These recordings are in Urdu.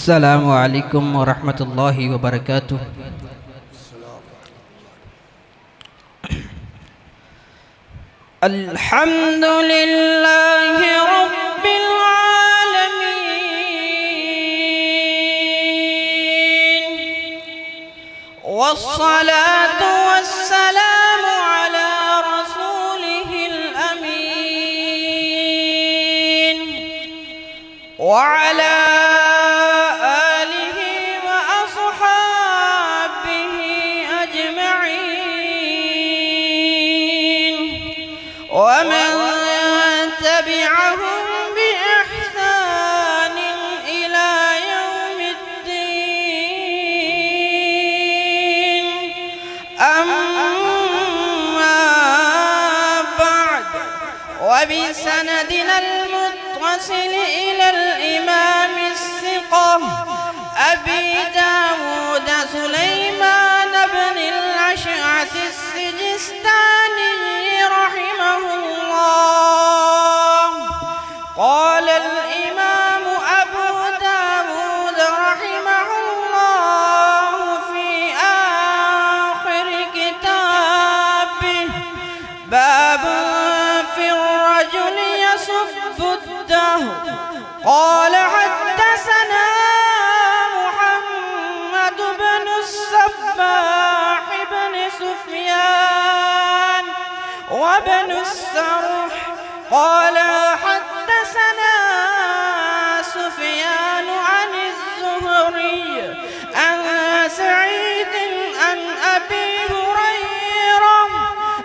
السلام علیکم ورحمۃ اللہ وبرکاتہ۔ الحمد للہ رب العالمین والصلاة والسلام على رسوله الأمين وعلى ومن تبعهم بإحسان إلى يوم الدين، أما بعد، وبسندنا المتصل إلى الإمام الثقة أبي داود سليمان بن الأشعث السجستاني رحمه الله، قال الإمام أبو داود رحمه الله في آخر كتابه: باب في الرجل يسب الدهر. قال حدثنا محمد بن الصباح بن سفيان وابن السرح قال حدثنا سفيان عن الزهري عن سعيد عن أبي هريرة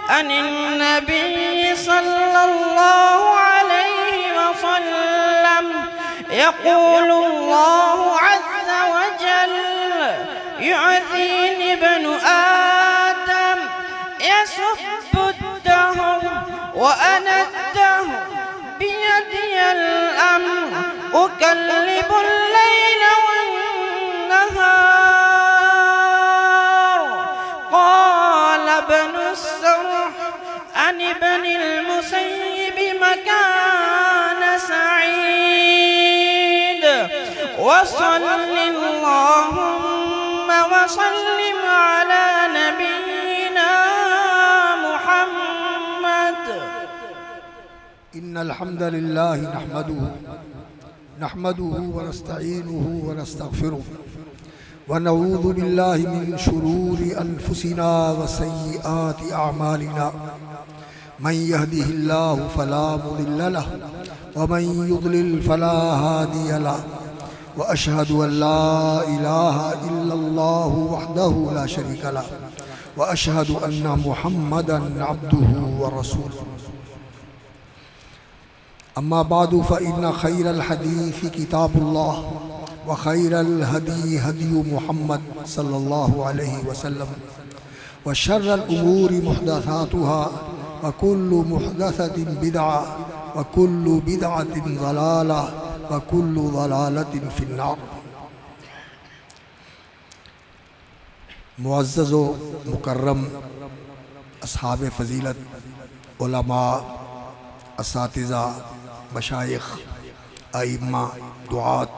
عن النبي صلى الله عليه وسلم يقول الله عز وجل: يعثيني ابن آدم يسب الدهر وأنا الدهر بيدي الأمر أكلب الليل والنهار. قال ابن السرح عن ابن المسيب مكان سعيد. وصل اللهم وسلم على نبينا محمد. إن الحمد لله نحمده ونستعينه ونستغفره ونعوذ بالله من شرور أنفسنا وسيئات أعمالنا. من يهده الله فلا مضل له ومن يضلل فلا هادي له، وأشهد أن لا إله إلا الله وحده لا شريك له، وأشهد أن محمدًا عبده ورسوله. أما بعد، فإن خير الحديث كتاب الله، وخير الهدي هدي محمد صلى الله عليه وسلم، وشر الأمور محدثاتها، وكل محدثة بدعة، وكل بدعة ضلالة، وكل ضلالة في النار. معزز و مکرم اصحاب فضیلت، علماء، اساتذہ، مشائخ، ائمہ، دعات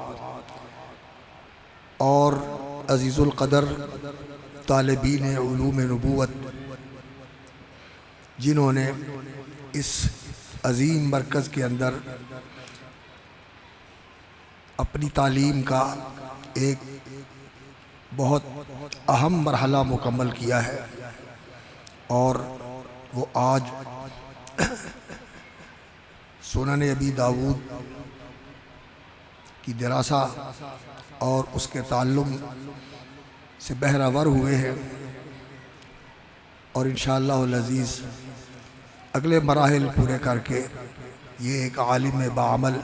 اور عزیز القدر طالبین علوم نبوت، جنہوں نے اس عظیم مرکز کے اندر اپنی تعلیم کا ایک بہت اہم مرحلہ مکمل کیا ہے، اور وہ آج سنن ابی داود کی دراسہ اور اس کے تعلم سے بہرہ ور ہوئے ہیں، اور انشاءاللہ العزیز اگلے مراحل پورے کر کے یہ ایک عالم باعمل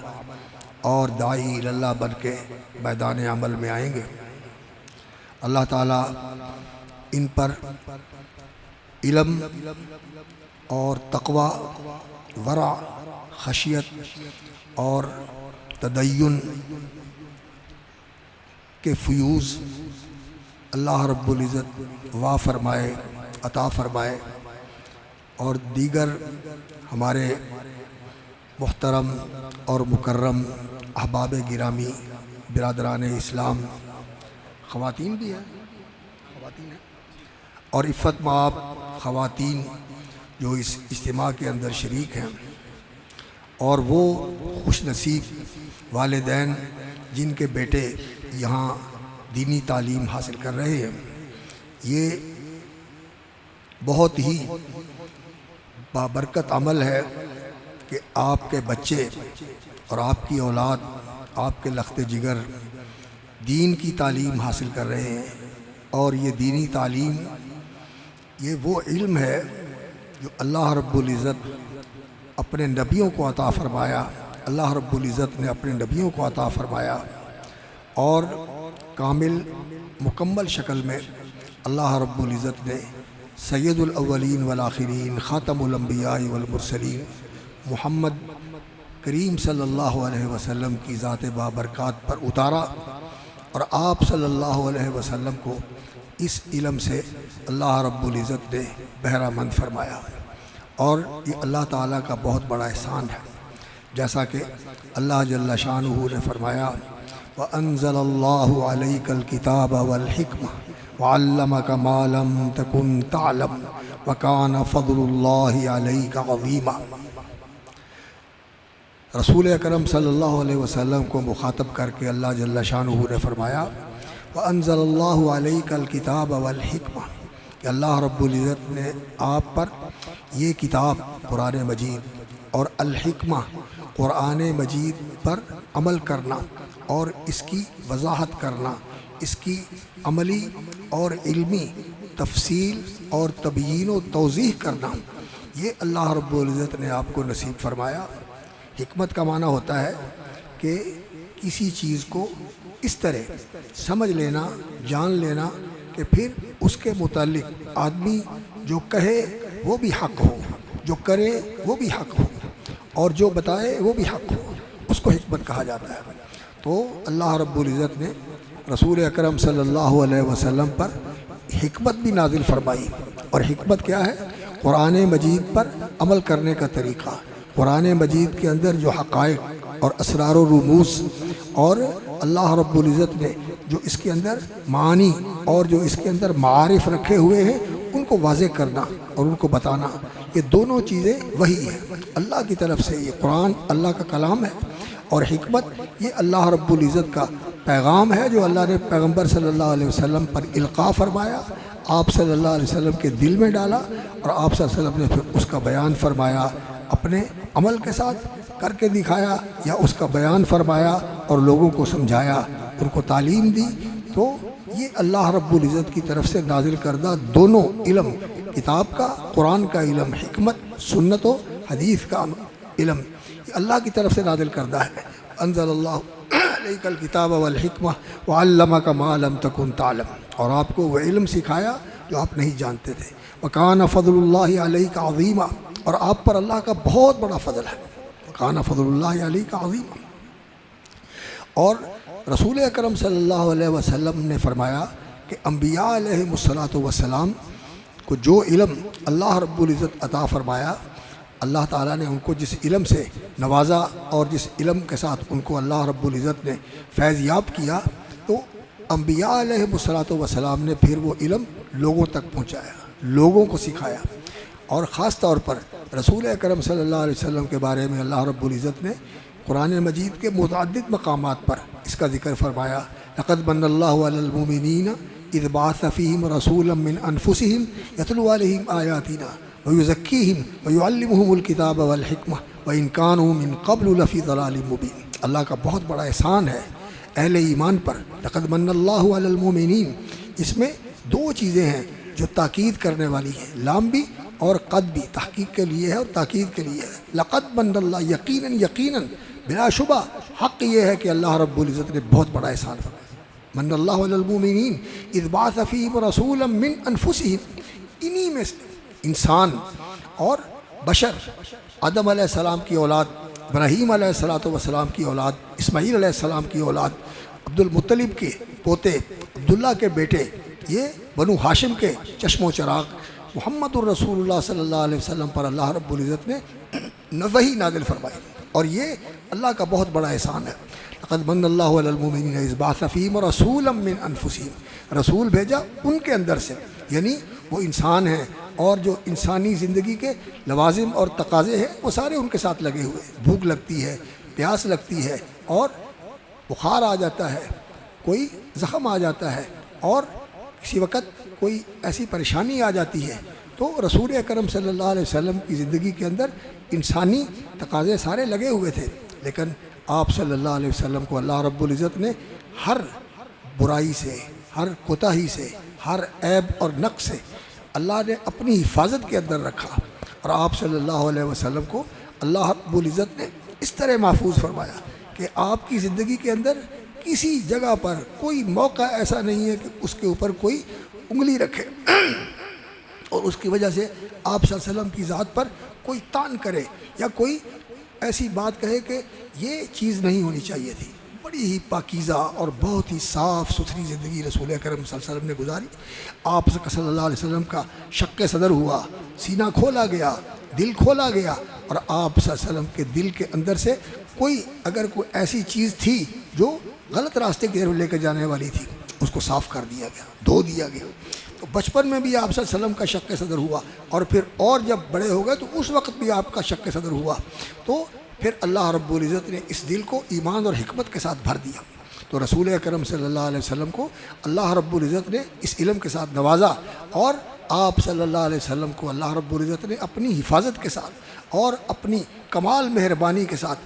اور داعی اللہ بن کے میدان عمل میں آئیں گے۔ اللہ تعالیٰ ان پر علم اور تقوی، ورع، خشیت اور تدین کے فیوز اللہ رب العزت وا فرمائے، عطا فرمائے، اور دیگر ہمارے محترم اور مکرم احباب گرامی برادران اسلام، خواتین بھی ہیں، اور عفت مآب خواتین جو اس اجتماع کے اندر شریک ہیں، اور وہ خوش نصیب والدین جن کے بیٹے یہاں دینی تعلیم حاصل کر رہے ہیں، یہ بہت ہی بابرکت عمل ہے کہ آپ کے بچے اور آپ کی اولاد، آپ کے لخت جگر دین کی تعلیم حاصل کر رہے ہیں۔ اور یہ دینی تعلیم یہ وہ علم ہے جو اللہ رب العزت اپنے نبیوں کو عطا فرمایا، اللہ رب العزت نے اپنے نبیوں کو عطا فرمایا، اور کامل مکمل شکل میں اللہ رب العزت نے سید الاولین والآخرین، خاتم الانبیاء والمرسلین محمد کریم صلی اللہ علیہ وسلم کی ذات بابرکات پر اتارا، اور آپ صلی اللہ علیہ وسلم کو اس علم سے اللہ رب العزت نے بہرہ مند فرمایا، اور یہ اللہ تعالیٰ کا بہت بڑا احسان ہے، جیسا کہ اللہ جل شانہ نے فرمایا وَأَنزَلَ اللَّهُ عَلَيْكَ الْكِتَابَ وَالْحِكْمَةَ وَعَلَّمَكَ مَا لَمْ تَكُنْ تَعْلَمُ وَكَانَ فَضْلُ اللَّهِ عَلَيْكَ عَظِيمًا۔ رسول اکرم صلی اللہ علیہ وسلم کو مخاطب کر کے اللہ جل شانہ نے فرمایا وَأَنزَلَ اللَّهُ عَلَيْكَ الْكِتَابَ وَالْحِكْمَةَ، کہ اللہ رب العزت نے آپ پر یہ کتاب قرآن مجید اور الحکمہ قرآن مجید پر عمل کرنا اور اس کی وضاحت کرنا، اس کی عملی اور علمی تفصیل اور تبیین و توضیح کرنا، یہ اللہ رب العزت نے آپ کو نصیب فرمایا۔ حکمت کا معنی ہوتا ہے کہ کسی چیز کو اس طرح سمجھ لینا، جان لینا کہ پھر اس کے متعلق آدمی جو کہے وہ بھی حق ہو، جو کرے وہ بھی حق ہو، اور جو بتائے وہ بھی حق ہو، اس کو حکمت کہا جاتا ہے۔ تو اللہ رب العزت نے رسول اکرم صلی اللہ علیہ وسلم پر حکمت بھی نازل فرمائی، اور حکمت کیا ہے؟ قرآن مجید پر عمل کرنے کا طریقہ، قرآن مجید کے اندر جو حقائق اور اسرار و رموز اور اللہ رب العزت نے جو اس کے اندر معانی اور جو اس کے اندر معارف رکھے ہوئے ہیں ان کو واضح کرنا اور ان کو بتانا، یہ دونوں چیزیں وہی ہیں اللہ کی طرف سے۔ یہ قرآن اللہ کا کلام ہے، اور حکمت یہ اللہ رب العزت کا پیغام ہے جو اللہ نے پیغمبر صلی اللہ علیہ وسلم پر القاء فرمایا، آپ صلی اللہ علیہ وسلم کے دل میں ڈالا، اور آپ صلی اللہ علیہ وسلم نے پھر اس کا بیان فرمایا، اپنے عمل کے ساتھ کر کے دکھایا یا اس کا بیان فرمایا اور لوگوں کو سمجھایا، ان کو تعلیم دی۔ تو یہ اللہ رب العزت کی طرف سے نازل کردہ دونوں علم، کتاب کا، قرآن کا علم، حکمت، سنت و حدیث کا علم، یہ اللہ کی طرف سے نازل کردہ ہے۔ انزل اللہ علیک الکتاب والحکمہ وعلمک ما لم تکن تعلم، اور آپ کو وہ علم سکھایا جو آپ نہیں جانتے تھے۔ وکان فضل اللہ علیک عظیما، اور آپ پر اللہ کا بہت بڑا فضل ہے۔ وکان فضل اللہ علیک عظیما۔ اور رسول اکرم صلی اللہ علیہ وسلم نے فرمایا کہ انبیاء علیہم الصلاۃ والسلام کو جو علم اللہ رب العزت عطا فرمایا، اللہ تعالیٰ نے ان کو جس علم سے نوازا اور جس علم کے ساتھ ان کو اللہ رب العزت نے فیض یاب کیا، تو انبیاء علیہم الصلاۃ والسلام نے پھر وہ علم لوگوں تک پہنچایا، لوگوں کو سکھایا۔ اور خاص طور پر رسول اکرم صلی اللہ علیہ وسلم کے بارے میں اللہ رب العزت نے قرآن مجید کے متعدد مقامات پر اس کا ذکر فرمایا۔ لقد من اللہ علی المؤمنین اذ بعث فیہم رسولا من انفسہم یتلو علیہم آیاتنا ویزکیہم ویعلمہم الکتاب والحکمہ وإن کانوا من قبل لفی ضلال مبین۔ اللہ کا بہت بڑا احسان ہے اہل ایمان پر۔ لقد من اللہ علی المؤمنین، اس میں دو چیزیں ہیں جو تاکید کرنے والی ہیں، لام بھی اور قد بھی، تحقیق کے لیے ہے اور تاکید کے لیے ہے۔ لقد من اللہ، یقیناً یقیناً بلا شبہ حق یہ ہے کہ اللہ رب العزت نے بہت بڑا احسان فرمایا۔ من اللہ علی المؤمنین اذ بعث فیہم رسولا من انفسہم، انہی میں سے انسان اور بشر، آدم علیہ السلام کی اولاد، ابراہیم علیہ السلام کی اولاد، اسماعیل علیہ السلام کی اولاد، عبد المطلب کے پوتے، عبداللہ کے بیٹے، یہ بنو ہاشم کے چشم و چراغ محمد الرسول اللہ صلی اللہ علیہ وسلم پر اللہ رب العزت نے وحی نازل فرمائی، اور یہ اللہ کا بہت بڑا احسان ہے۔ لقد من اللہ علی المؤمنین اذ بعث فیہم رسولا من انفسہم، رسول بھیجا ان کے اندر سے، یعنی وہ انسان ہیں اور جو انسانی زندگی کے لوازم اور تقاضے ہیں وہ سارے ان کے ساتھ لگے ہوئے ہیں۔ بھوک لگتی ہے، پیاس لگتی ہے، اور بخار آ جاتا ہے، کوئی زخم آ جاتا ہے، اور کسی وقت کوئی ایسی پریشانی آ جاتی ہے، تو رسول اکرم صلی اللہ علیہ وسلم کی زندگی کے اندر انسانی تقاضے سارے لگے ہوئے تھے، لیکن آپ صلی اللہ علیہ وسلم کو اللہ رب العزت نے ہر برائی سے، ہر کوتاہی سے، ہر عیب اور نقص سے اللہ نے اپنی حفاظت کے اندر رکھا، اور آپ صلی اللہ علیہ وسلم کو اللہ رب العزت نے اس طرح محفوظ فرمایا کہ آپ کی زندگی کے اندر کسی جگہ پر کوئی موقع ایسا نہیں ہے کہ اس کے اوپر کوئی انگلی رکھے اور اس کی وجہ سے آپ صلی اللہ علیہ وسلم کی ذات پر کوئی طعن کرے یا کوئی ایسی بات کہے کہ یہ چیز نہیں ہونی چاہیے تھی۔ بڑی ہی پاکیزہ اور بہت ہی صاف ستھری زندگی رسول اکرم صلی اللہ علیہ وسلم نے گزاری۔ آپ صلی اللہ علیہ وسلم کا شق صدر ہوا، سینہ کھولا گیا، دل کھولا گیا، اور آپ صلی اللہ علیہ وسلم کے دل کے اندر سے اگر کوئی ایسی چیز تھی جو غلط راستے کی طرف لے کے جانے والی تھی، اس کو صاف کر دیا گیا، دھو دیا گیا۔ تو بچپن میں بھی آپ صلی اللہ علیہ وسلم کا شق صدر ہوا، اور پھر اور جب بڑے ہو گئے تو اس وقت بھی آپ کا شق صدر ہوا، تو پھر اللہ رب العزت نے اس دل کو ایمان اور حکمت کے ساتھ بھر دیا۔ تو رسول اکرم صلی اللہ علیہ وسلم کو اللہ رب العزت نے اس علم کے ساتھ نوازا، اور آپ صلی اللہ علیہ وسلم کو اللہ رب العزت نے اپنی حفاظت کے ساتھ اور اپنی کمال مہربانی کے ساتھ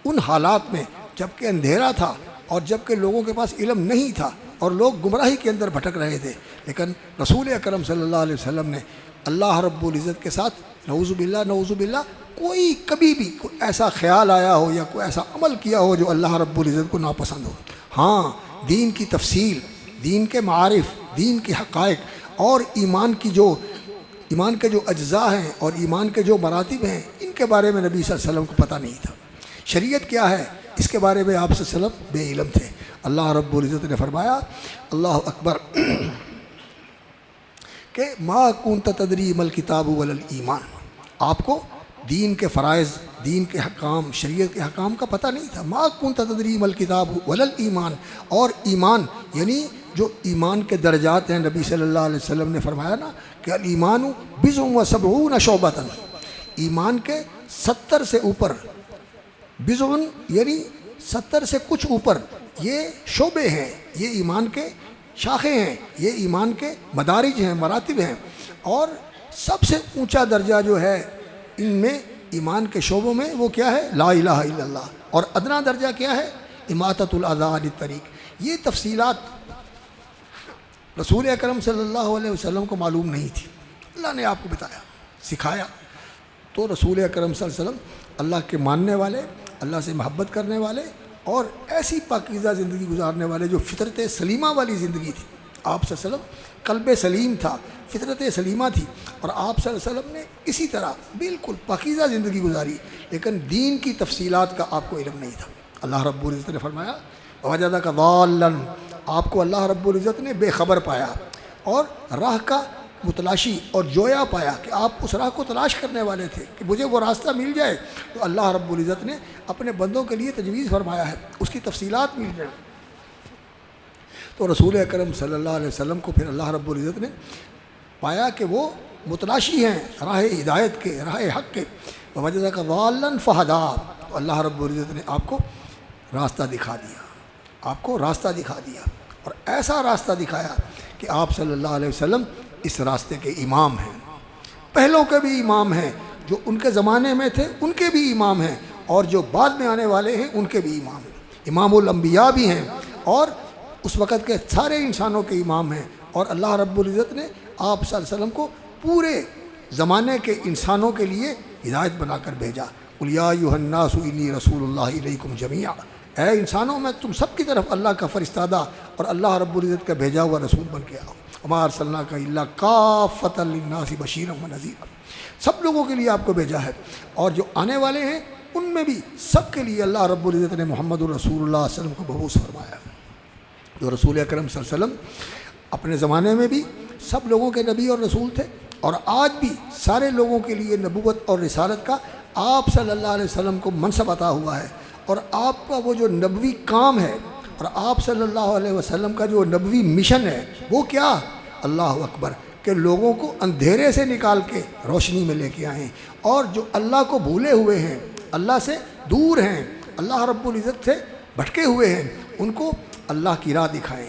ان حالات میں جب کہ اندھیرا تھا اور جب کہ لوگوں کے پاس علم نہیں تھا اور لوگ گمراہی کے اندر بھٹک رہے تھے، لیکن رسول اکرم صلی اللہ علیہ وسلم نے اللہ رب العزت کے ساتھ نعوذ باللہ کوئی کبھی بھی کوئی ایسا خیال آیا ہو یا کوئی ایسا عمل کیا ہو جو اللہ رب العزت کو ناپسند ہو۔ ہاں، دین کی تفصیل، دین کے معارف، دین کے حقائق اور ایمان کے جو اجزاء ہیں اور ایمان کے جو مراتب ہیں، ان کے بارے میں نبی صلی اللہ علیہ وسلم کو پتہ نہیں تھا۔ شریعت کیا ہے اس کے بارے میں آپ صلی اللہ علیہ وسلم بے علم تھے۔ اللہ رب العزت نے فرمایا، اللہ اکبر، کہ ما کنت تدری ما الکتاب ولا الایمان، آپ کو دین کے فرائض، دین کے حکام، شریعت کے حکام کا پتہ نہیں تھا۔ ما کنت تدری ما الکتاب ولا الایمان، اور ایمان یعنی جو ایمان کے درجات ہیں، نبی صلی اللہ علیہ وسلم نے فرمایا نا کہ الایمان بضع و سبعون شعبۃ، ایمان کے 70 سے اوپر، بضع یعنی 70 سے کچھ اوپر یہ شعبے ہیں، یہ ایمان کے شاخیں ہیں، یہ ایمان کے مدارج ہیں، مراتب ہیں، اور سب سے اونچا درجہ جو ہے ان میں ایمان کے شعبوں میں وہ کیا ہے؟ لا الہ الا اللہ، اور ادنا درجہ کیا ہے؟ اماطۃ الاذی عن الطریق۔ یہ تفصیلات رسول اکرم صلی اللہ علیہ وسلم کو معلوم نہیں تھی، اللہ نے آپ کو بتایا، سکھایا۔ تو رسول اکرم صلی اللہ علیہ وسلم اللہ کے ماننے والے، اللہ سے محبت کرنے والے، اور ایسی پاکیزہ زندگی گزارنے والے جو فطرت سلیمہ والی زندگی تھی۔ آپ صلی اللہ علیہ وسلم قلب سلیم تھا، فطرت سلیمہ تھی، اور آپ صلی اللہ علیہ وسلم نے اسی طرح بالکل پاکیزہ زندگی گزاری، لیکن دین کی تفصیلات کا آپ کو علم نہیں تھا۔ اللہ رب العزت نے فرمایا وَوَجَدَكَ ضَالًّا، آپ کو اللہ رب العزت نے بے خبر پایا اور راہ کا متلاشی اور جویا پایا، کہ آپ اس راہ کو تلاش کرنے والے تھے کہ مجھے وہ راستہ مل جائے، تو اللہ رب العزت نے اپنے بندوں کے لیے تجویز فرمایا ہے، اس کی تفصیلات مل جائیں۔ تو رسول اکرم صلی اللہ علیہ وسلم کو پھر اللہ رب العزت نے پایا کہ وہ متلاشی ہیں راہ ہدایت کے، راہ حق کے۔ وَوَجَدَكَ ضَالًّا فَهَدَىٰ، تو اللہ رب العزت نے آپ کو راستہ دکھا دیا، آپ کو راستہ دکھا دیا، اور ایسا راستہ دکھایا کہ آپ صلی اللہ علیہ وسلم اس راستے کے امام ہیں، پہلوں کے بھی امام ہیں، جو ان کے زمانے میں تھے ان کے بھی امام ہیں، اور جو بعد میں آنے والے ہیں ان کے بھی امام ہیں، امام الانبیاء بھی ہیں، اور اس وقت کے سارے انسانوں کے امام ہیں۔ اور اللہ رب العزت نے آپ صلی اللہ علیہ وسلم کو پورے زمانے کے انسانوں کے لیے ہدایت بنا کر بھیجا۔ قُلْ یَا أَیُّہَا النَّاسُ إِنِّی رَسُولُ اللَّهِ إِلَیکُم جَمِیعًا، اے انسانوں میں تم سب کی طرف اللہ کا فرستادہ اور اللہ رب العزت کا بھیجا ہوا رسول بن کے آؤ۔ وَمَا أَرْسَلْنَاكَ إِلَّا كَافَّةً لِلنَّاسِ بَشِيرًا وَنَذِيرًا، سب لوگوں کے لیے آپ کو بھیجا ہے، اور جو آنے والے ہیں ان میں بھی سب کے لیے اللہ رب العزت نے محمد الرسول اللہ صلی اللہ علیہ وسلم کو مبعوث فرمایا۔ جو رسول اکرم صلی اللہ علیہ وسلم اپنے زمانے میں بھی سب لوگوں کے نبی اور رسول تھے، اور آج بھی سارے لوگوں کے لیے نبوت اور رسالت کا آپ صلی اللہ علیہ وسلم کو منصب عطا ہوا ہے، اور آپ کا وہ جو نبوی کام ہے اور آپ صلی اللہ علیہ وسلم کا جو نبوی مشن ہے وہ کیا؟ اللہ اکبر، کہ لوگوں کو اندھیرے سے نکال کے روشنی میں لے کے آئیں، اور جو اللہ کو بھولے ہوئے ہیں، اللہ سے دور ہیں، اللہ رب العزت سے بھٹکے ہوئے ہیں، ان کو اللہ کی راہ دکھائیں۔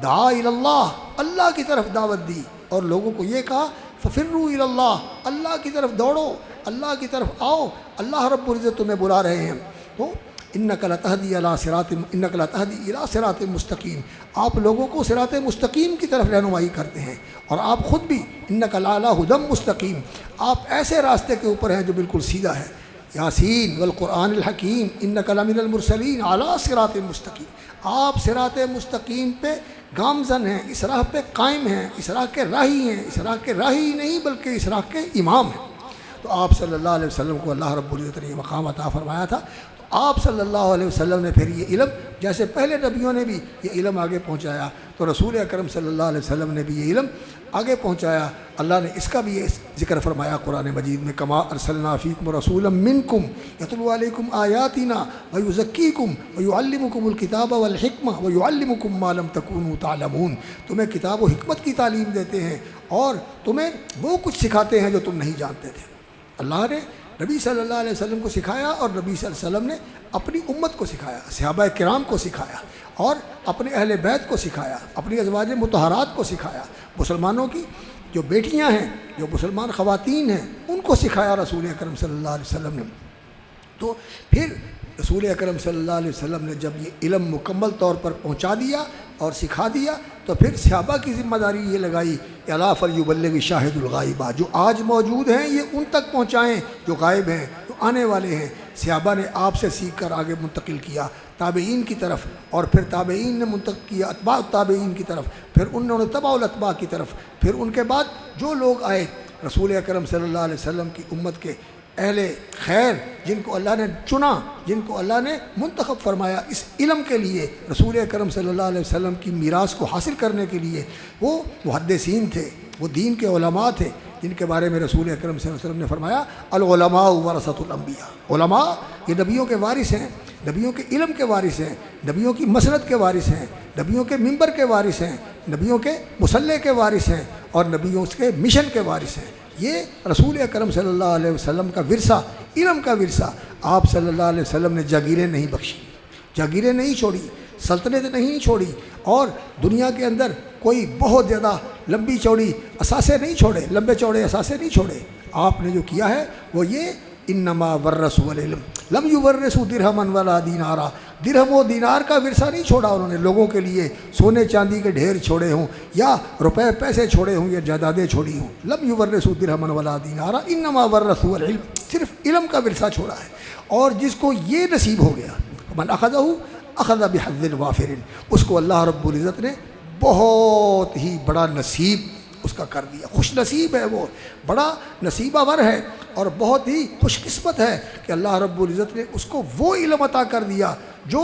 دعا الی اللہ، اللہ کی طرف دعوت دی، اور لوگوں کو یہ کہا ففروا الی اللہ، اللہ کی طرف دوڑو، اللہ کی طرف آؤ، اللہ رب العزت تمہیں بلا رہے ہیں۔ تو انک لتہدی الی صراط مستقیم، آپ لوگوں کو صراط مستقیم کی طرف رہنمائی کرتے ہیں، اور آپ خود بھی انک لعلی ھدی مستقیم، آپ ایسے راستے کے اوپر ہیں جو بالکل سیدھا ہے۔ یاسین والقرآن الحکیم انک لمن المرسلین علی صراط مستقیم، آپ صراط مستقیم پہ گامزن ہیں، اس راہ پہ قائم ہیں، اس راہ کے راہی ہیں، اس راہ کے راہی نہیں بلکہ اس راہ کے امام ہیں۔ تو آپ صلی اللہ علیہ وسلم کو اللہ رب العزت نے یہ مقام عطا فرمایا تھا۔ تو آپ صلی اللہ علیہ وسلم نے پھر یہ علم، جیسے پہلے نبیوں نے بھی یہ علم آگے پہنچایا، تو رسول اکرم صلی اللہ علیہ وسلم نے بھی یہ علم آگے پہنچایا۔ اللہ نے اس کا بھی یہ ذکر فرمایا قرآن مجید میں، کما ارسلنا فیکم رسولا منکم یتلو علیکم آیاتنا ویزکیکم ویعلمکم الکتاب والحکمہ ویعلمکم ما لم تکونوا تعلمون، تمہیں کتاب و حکمت کی تعلیم دیتے ہیں اور تمہیں وہ کچھ سکھاتے ہیں جو تم نہیں جانتے تھے۔ اللہ نے نبی صلی اللہ علیہ وسلم کو سکھایا، اور نبی صلی اللہ علیہ وسلم نے اپنی امت کو سکھایا، صحابہ کرام کو سکھایا، اور اپنے اہل بیت کو سکھایا، اپنی ازواج مطہرات کو سکھایا، مسلمانوں کی جو بیٹیاں ہیں، جو مسلمان خواتین ہیں، ان کو سکھایا رسول اکرم صلی اللہ علیہ وسلم نے۔ تو پھر رسول اکرم صلی اللہ علیہ وسلم نے جب یہ علم مکمل طور پر پہنچا دیا اور سکھا دیا، تو پھر صحابہ کی ذمہ داری یہ لگائی کہ الا فلیبلغ شاہد الغائبہ، جو آج موجود ہیں یہ ان تک پہنچائیں جو غائب ہیں، جو آنے والے ہیں۔ صحابہ نے آپ سے سیکھ کر آگے منتقل کیا تابعین کی طرف، اور پھر تابعین نے منتقل کیا اتباع التابعین کی طرف، پھر انہوں نے تبع الاتباع کی طرف، پھر ان کے بعد جو لوگ آئے رسول اکرم صلی اللہ علیہ وسلم کی امت کے اہل خیر، جن کو اللہ نے چنا، جن کو اللہ نے منتخب فرمایا اس علم کے لیے، رسول اکرم صلی اللہ علیہ وسلم کی میراث کو حاصل کرنے کے لیے، وہ محدثین تھے، وہ دین کے علماء تھے، جن کے بارے میں رسول اکرم صلی اللہ علیہ وسلم نے فرمایا العلماء ورثۃ الانبیاء، علماء یہ نبیوں کے وارث ہیں، نبیوں کے علم کے وارث ہیں، نبیوں کی مسند کے وارث ہیں، نبیوں کے منبر کے وارث ہیں، نبیوں کے مصلی کے وارث ہیں، اور نبیوں کے مشن کے وارث ہیں۔ یہ رسول اکرم صلی اللہ علیہ وسلم کا ورثہ، علم کا ورثہ۔ آپ صلی اللہ علیہ وسلم نے جاگیریں نہیں بخشی، جاگیریں نہیں چھوڑی، سلطنت نہیں چھوڑی، اور دنیا کے اندر کوئی بہت زیادہ لمبی چوڑی اثاثے نہیں چھوڑے، لمبے چوڑے اثاثے نہیں چھوڑے۔ آپ نے جو کیا ہے وہ یہ انما ورثوا العلم لم یورثوا درہما ولا دینارا، درہم و دینار کا ورثہ نہیں چھوڑا انہوں نے، لوگوں کے لیے سونے چاندی کے ڈھیر چھوڑے ہوں، یا روپے پیسے چھوڑے ہوں، یا جائیدادیں چھوڑی ہوں۔ لم یورثوا درہما ولا دینارا انما ورثوا العلم، صرف علم کا ورثہ چھوڑا ہے۔ اور جس کو یہ نصیب ہو گیا، من اخذہ اخذ بحظ وافر، اس کو اللہ رب العزت نے بہت ہی بڑا نصیب اس کا کر دیا، خوش نصیب ہے، وہ بڑا نصیبہ ور ہے، اور بہت ہی خوش قسمت ہے کہ اللہ رب العزت نے اس کو وہ علم عطا کر دیا جو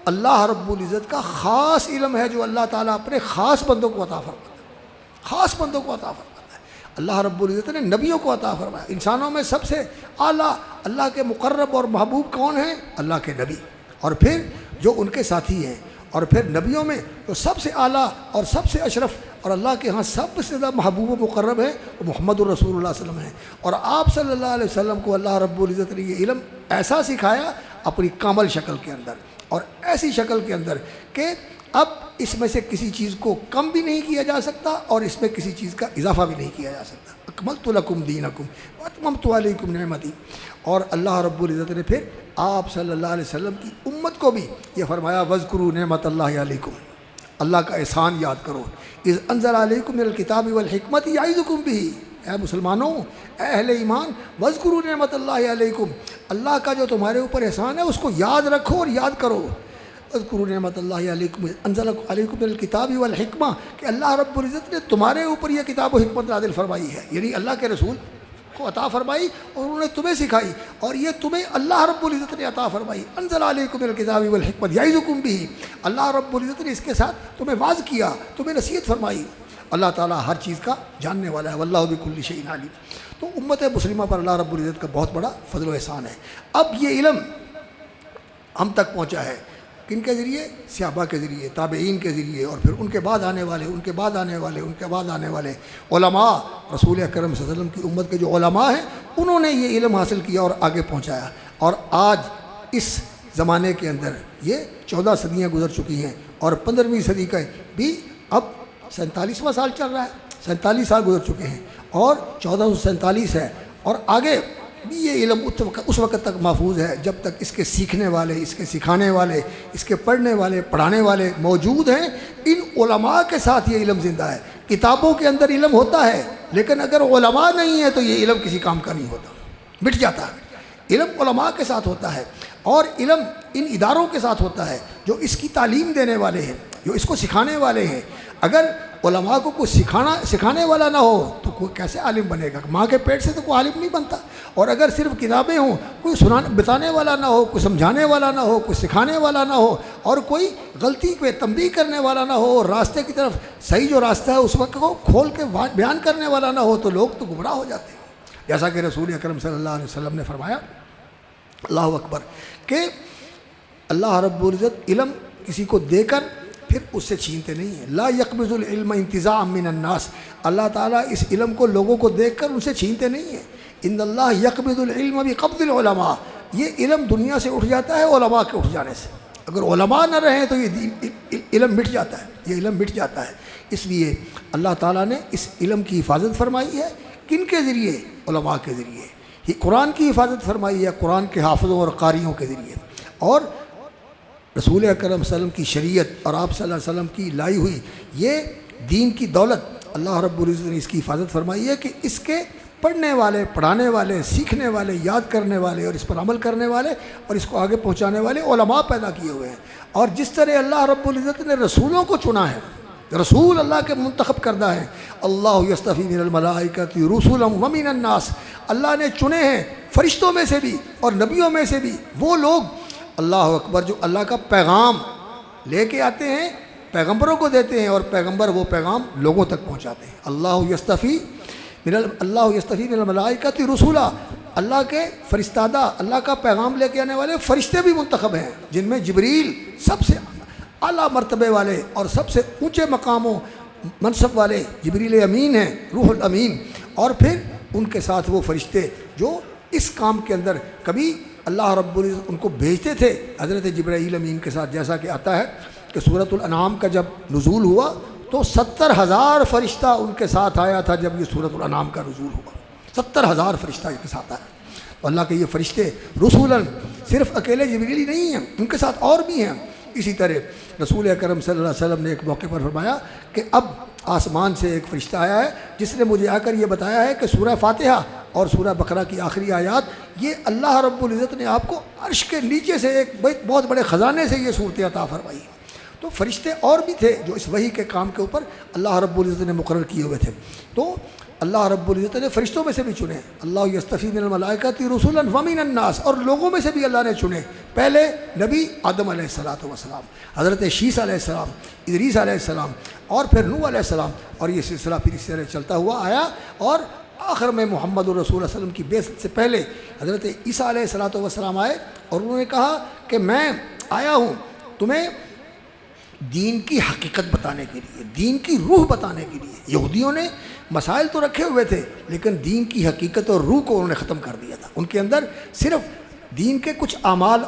اللہ رب العزت کا خاص علم ہے، جو اللہ تعالیٰ اپنے خاص بندوں کو عطا فرماتا ہے، خاص بندوں کو عطا فرماتا ہے۔ اللہ رب العزت نے نبیوں کو عطا فرمایا۔ انسانوں میں سب سے اعلیٰ اللہ کے مقرب اور محبوب کون ہیں؟ اللہ کے نبی، اور پھر جو ان کے ساتھی ہیں، اور پھر نبیوں میں جو سب سے اعلیٰ اور سب سے اشرف اور اللہ کے ہاں سب سے زیادہ محبوب و مقرب ہے وہ محمد الرسول اللہ صلی اللہ علیہ وسلم ہے۔ اور آپ صلی اللہ علیہ وسلم کو اللہ رب العزت نے یہ علم ایسا سکھایا اپنی کامل شکل کے اندر، اور ایسی شکل کے اندر کہ اب اس میں سے کسی چیز کو کم بھی نہیں کیا جا سکتا، اور اس میں کسی چیز کا اضافہ بھی نہیں کیا جا سکتا۔ اکملت لکم دینکم واتممت علیکم نعمتی۔ اور اللہ رب العزت نے پھر آپ صلی اللہ علیہ وسلم کی امت کو بھی یہ فرمایا وَاذْكُرُوا نعمت اللہ علیکم، اللہ کا احسان یاد کرو، اذ انزل علیکم من الکتاب والحکمت یعظکم بہ۔ اے مسلمانوں، اے اہل ایمان، وَاذْكُرُوا نعمت اللہ علیکم، اللہ کا جو تمہارے اوپر احسان ہے اس کو یاد رکھو اور یاد کرو۔ اذکروا نعمت اللہ علیکم انزل علیکم من الکتاب والحکمہ، کہ اللہ رب العزت نے تمہارے اوپر یہ کتاب و حکمت نازل فرمائی ہے، یعنی اللہ کے رسول کو عطا فرمائی اور انہوں نے تمہیں سکھائی، اور یہ تمہیں اللہ رب العزت نے عطا فرمائی۔ انزل علیکم من الکتاب والحکمت یعظکم بہ، اللہ رب العزت نے اس کے ساتھ تمہیں واعظ کیا، تمہیں نصیحت فرمائی۔ اللہ تعالیٰ ہر چیز کا جاننے والا ہے، واللہ بکل شیء علیم۔ تو امت مسلمہ پر اللہ رب العزت کا بہت بڑا فضل و احسان ہے۔ اب یہ علم ہم تک پہنچا ہے. کن کے ذریعے؟ صحابہ کے ذریعے، تابعین کے ذریعے، اور پھر ان کے بعد آنے والے، ان کے بعد آنے والے، ان کے بعد آنے والے علماء. رسول اکرم صلی اللہ علیہ وسلم کی امت کے جو علماء ہیں انہوں نے یہ علم حاصل کیا اور آگے پہنچایا. اور آج اس زمانے کے اندر یہ 14 صدیاں گزر چکی ہیں اور 15ویں صدی کا بھی اب 47واں سال چل رہا ہے. 47 سال گزر چکے ہیں اور 1447 ہے، اور آگے بھی یہ علم اس وقت تک محفوظ ہے جب تک اس کے سیکھنے والے، اس کے سکھانے والے، اس کے پڑھنے والے، پڑھانے والے موجود ہیں. ان علماء کے ساتھ یہ علم زندہ ہے. کتابوں کے اندر علم ہوتا ہے لیکن اگر علماء نہیں ہے تو یہ علم کسی کام کا نہیں ہوتا، مٹ جاتا ہے. علم علماء کے ساتھ ہوتا ہے اور علم ان اداروں کے ساتھ ہوتا ہے جو اس کی تعلیم دینے والے ہیں، جو اس کو سکھانے والے ہیں. اگر علماء کو کوئی سکھانے والا نہ ہو تو کوئی کیسے عالم بنے گا؟ ماں کے پیٹ سے تو کوئی عالم نہیں بنتا. اور اگر صرف کتابیں ہوں، کوئی بتانے والا نہ ہو، کوئی سمجھانے والا نہ ہو، کوئی سکھانے والا نہ ہو، اور کوئی غلطی پہ تنبیہ کرنے والا نہ ہو، اور راستے کی طرف صحیح جو راستہ ہے اس وقت کو کھول کے بیان کرنے والا نہ ہو، تو لوگ تو گمراہ ہو جاتے ہیں. جیسا کہ رسول اکرم صلی اللہ علیہ وسلم نے فرمایا، اللہ اکبر، کہ اللہ رب العزت علم کسی کو دے کر پھر اس سے چھینتے نہیں ہیں. لا یقبض العلم انتزاعا من الناس، اللہ تعالیٰ اس علم کو لوگوں کو دیکھ کر ان سے چھینتے نہیں ہیں. ان اللہ یقبض العلم بقبض العلماء، یہ علم دنیا سے اٹھ جاتا ہے علماء کے اٹھ جانے سے. اگر علماء نہ رہیں تو یہ علم مٹ جاتا ہے، یہ علم مٹ جاتا ہے. اس لیے اللہ تعالیٰ نے اس علم کی حفاظت فرمائی ہے. کن کے ذریعے؟ علماء کے ذریعے. یہ قرآن کی حفاظت فرمائی ہے قرآن کے حافظوں اور قاریوں کے ذریعے. اور رسول اکرم صلی اللہ علیہ وسلم کی شریعت اور آپ صلی اللہ علیہ وسلم کی لائی ہوئی یہ دین کی دولت اللہ رب العزت نے اس کی حفاظت فرمائی ہے کہ اس کے پڑھنے والے، پڑھانے والے، سیکھنے والے، یاد کرنے والے اور اس پر عمل کرنے والے اور اس کو آگے پہنچانے والے علماء پیدا کیے ہوئے ہیں. اور جس طرح اللہ رب العزت نے رسولوں کو چنا ہے، رسول اللہ کے منتخب کردہ ہیں. اللہ یصطفی من الملائکۃ رسلا ومن الناس، اللہ نے چنے ہیں فرشتوں میں سے بھی اور نبیوں میں سے بھی وہ لوگ، اللہ اکبر، جو اللہ کا پیغام لے کے آتے ہیں، پیغمبروں کو دیتے ہیں اور پیغمبر وہ پیغام لوگوں تک پہنچاتے ہیں. اللہ یصطفی من الملائکۃ رسولا، اللہ کے فرستادہ، اللہ کا پیغام لے کے آنے والے فرشتے بھی منتخب ہیں، جن میں جبریل سب سے اعلیٰ مرتبے والے اور سب سے اونچے مقاموں منصب والے جبریل امین ہیں، روح الامین. اور پھر ان کے ساتھ وہ فرشتے جو اس کام کے اندر کبھی اللہ رب العزت ان کو بھیجتے تھے حضرت جبرائیل امین کے ساتھ. جیسا کہ آتا ہے کہ سورۃ الانعام کا جب نزول ہوا تو 70,000 فرشتہ ان کے ساتھ آیا تھا. جب یہ سورۃ الانعام کا نزول ہوا 70,000 فرشتہ ان کے ساتھ آیا. تو اللہ کے یہ فرشتے رسولاً صرف اکیلے جبریل ہی نہیں ہیں، ان کے ساتھ اور بھی ہیں. اسی طرح رسول اکرم صلی اللہ علیہ وسلم نے ایک موقع پر فرمایا کہ اب آسمان سے ایک فرشتہ آیا ہے جس نے مجھے آ کر یہ بتایا ہے کہ سورہ فاتحہ اور سورہ بقرہ کی آخری آیات یہ اللہ رب العزت نے آپ کو عرش کے نیچے سے ایک بہت بڑے خزانے سے یہ صورتیں عطا فرمائی. تو فرشتے اور بھی تھے جو اس وحی کے کام کے اوپر اللہ رب العزت نے مقرر کیے ہوئے تھے. تو اللہ رب العزت نے فرشتوں میں سے بھی چنے. اللہ یصطفی من الملائکۃ رسلا ومن الناس، اور لوگوں میں سے بھی اللہ نے چنے. پہلے نبی آدم علیہ السلام، حضرت شیس علیہ السلام، ادریس علیہ السلام، اور پھر نوح علیہ السلام، اور یہ سلسلہ پھر اس طرح چلتا ہوا آیا. اور آخر میں محمد الرسول صلی اللہ علیہ وسلم کی بعثت سے پہلے حضرت عیسیٰ علیہ السلام آئے اور انہوں نے کہا کہ میں آیا ہوں تمہیں دین کی حقیقت بتانے کے لیے، دین کی روح بتانے کے لیے. یہودیوں نے مسائل تو رکھے ہوئے تھے لیکن دین کی حقیقت اور روح کو انہوں نے ختم کر دیا تھا. ان کے اندر صرف دین کے کچھ اعمال،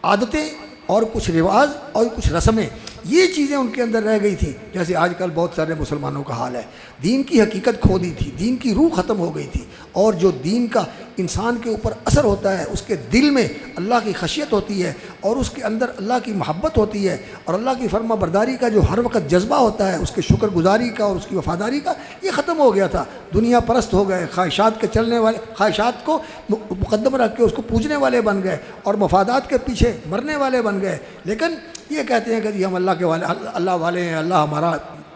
عادتیں اور کچھ رواج اور کچھ رسمیں، یہ چیزیں ان کے اندر رہ گئی تھیں. جیسے آج کل بہت سارے مسلمانوں کا حال ہے، دین کی حقیقت کھو دی تھی، دین کی روح ختم ہو گئی تھی. اور جو دین کا انسان کے اوپر اثر ہوتا ہے، اس کے دل میں اللہ کی خشیت ہوتی ہے اور اس کے اندر اللہ کی محبت ہوتی ہے اور اللہ کی فرما برداری کا جو ہر وقت جذبہ ہوتا ہے، اس کے شکر گزاری کا اور اس کی وفاداری کا، یہ ختم ہو گیا تھا. دنیا پرست ہو گئے، خواہشات کے چلنے والے، خواہشات کو مقدم رکھ کے اس کو پوجنے والے بن گئے اور مفادات کے پیچھے مرنے والے بن گئے. لیکن یہ کہتے ہیں کہ جی ہم اللہ کے والے، اللہ والے ہیں، اللہ ہمارا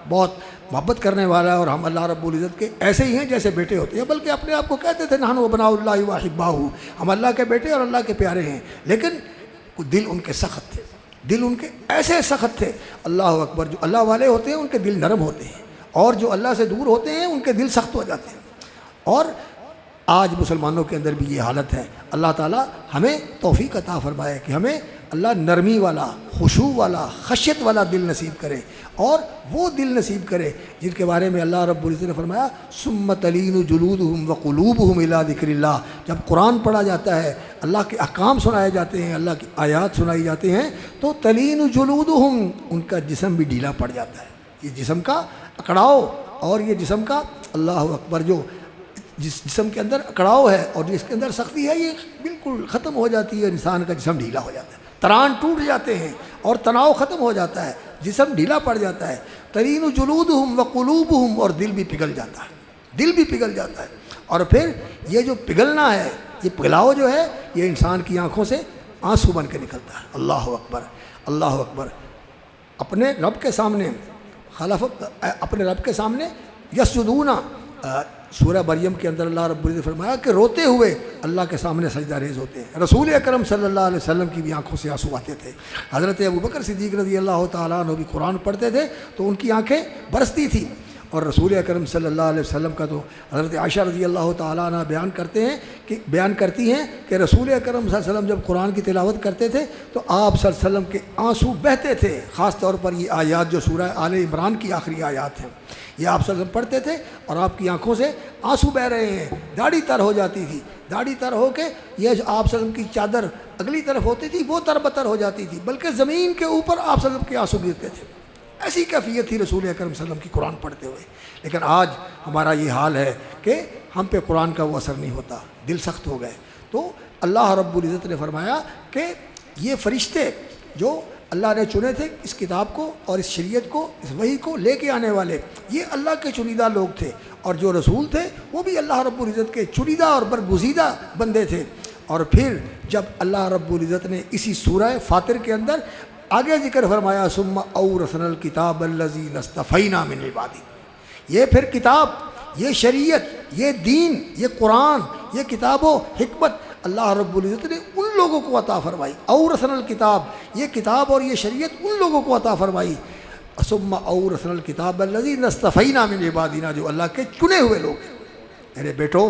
بہت محبت کرنے والا ہے اور ہم اللہ رب العزت کے ایسے ہی ہیں جیسے بیٹے ہوتے ہیں. بلکہ اپنے آپ کو کہتے تھے نحن ابناء اللہ واحباہ، ہم اللہ کے بیٹے اور اللہ کے پیارے ہیں. لیکن دل ان کے سخت تھے، دل ان کے ایسے سخت تھے. اللہ اکبر، جو اللہ والے ہوتے ہیں ان کے دل نرم ہوتے ہیں اور جو اللہ سے دور ہوتے ہیں ان کے دل سخت ہو جاتے ہیں. اور آج مسلمانوں کے اندر بھی یہ حالت ہے. اللہ تعالیٰ ہمیں توفیق عطا فرمائے کہ ہمیں اللہ نرمی والا، خشوع والا، خشیت والا دل نصیب کرے، اور وہ دل نصیب کرے جن کے بارے میں اللہ رب العزت نے فرمایا ثم تلین جلودہم وقلوبہم الی ذکر اللہ۔ جب قرآن پڑھا جاتا ہے، اللہ کے احکام سنائے جاتے ہیں، اللہ کی آیات سنائی جاتے ہیں، تو تلین جلودہم، ان کا جسم بھی ڈھیلا پڑ جاتا ہے۔ یہ جسم کا اکڑاؤ اور یہ جسم کا، اللہ اکبر، جو جس جسم کے اندر اکڑاؤ ہے اور جس کے اندر سختی ہے، یہ بالکل ختم ہو جاتی ہے، انسان کا جسم ڈھیلا ہو جاتا ہے، تران ٹوٹ جاتے ہیں اور تناؤ ختم ہو جاتا ہے، جسم ڈھیلا پڑ جاتا ہے۔ تلین جلودہم وقلوبہم، اور دل بھی پگھل جاتا ہے، دل بھی پگھل جاتا ہے۔ اور پھر یہ جو پگھلنا ہے، یہ پگھلاؤ جو ہے، یہ انسان کی آنکھوں سے آنسو بن کے نکلتا ہے۔ اللہ اکبر، اللہ اکبر۔ اپنے رب کے سامنے اپنے رب کے سامنے یسجدون، سورہ مریم کے اندر اللہ رب العزت نے فرمایا کہ روتے ہوئے اللہ کے سامنے سجدہ ریز ہوتے ہیں۔ رسول اکرم صلی اللہ علیہ وسلم کی بھی آنکھوں سے آنسو آتے تھے۔ حضرت ابوبکر صدیق رضی اللہ تعالیٰ عنہ بھی قرآن پڑھتے تھے تو ان کی آنکھیں برستی تھیں، اور رسول اکرم صلی اللہ علیہ وسلم کا تو حضرت عائشہ رضی اللہ تعالیٰ عنہ بیان کرتی ہیں کہ رسول اکرم صلی اللہ علیہ وسلم جب قرآن کی تلاوت کرتے تھے تو آپ صلی اللہ علیہ وسلم کے آنسو بہتے تھے۔ خاص طور پر یہ آیات جو سورہ آل عمران کی آخری آیات ہیں، یہ آپ صلی اللہ علیہ وسلم پڑھتے تھے اور آپ کی آنکھوں سے آنسو بہہ رہے ہیں، داڑھی تر ہو جاتی تھی، داڑھی تر ہو کے یہ جو آپ صلی اللہ علیہ وسلم کی چادر اگلی طرف ہوتی تھی وہ تر بتر ہو جاتی تھی، بلکہ زمین کے اوپر آپ صلی اللہ علیہ وسلم کے آنسو گرتے تھے۔ ایسی کیفیت تھی رسول اکرم صلی اللہ علیہ وسلم کی قرآن پڑھتے ہوئے۔ لیکن آج ہمارا یہ حال ہے کہ ہم پہ قرآن کا وہ اثر نہیں ہوتا، دل سخت ہو گئے۔ تو اللہ رب العزت نے فرمایا کہ یہ فرشتے جو اللہ نے چنے تھے اس کتاب کو اور اس شریعت کو، اس وحی کو لے کے آنے والے، یہ اللہ کے چنیدہ لوگ تھے، اور جو رسول تھے وہ بھی اللہ رب العزت کے چنیدہ اور برگزیدہ بندے تھے۔ اور پھر جب اللہ رب العزت نے اسی سورہ فاطر کے اندر آگے ذکر فرمایا ثم اورثنا الکتاب الذین اصطفینا من عبادنا، یہ پھر کتاب، یہ شریعت، یہ دین، یہ قرآن، یہ کتاب و حکمت اللہ رب العزت نے ان لوگوں کو عطا فرمائی۔ اورثنا الکتاب، یہ کتاب اور یہ شریعت ان لوگوں کو عطا فرمائی۔ ثم اورثنا الکتاب الذین اصطفینا من عبادنا، جو اللہ کے چنے ہوئے لوگ ہیں۔ میرے بیٹو،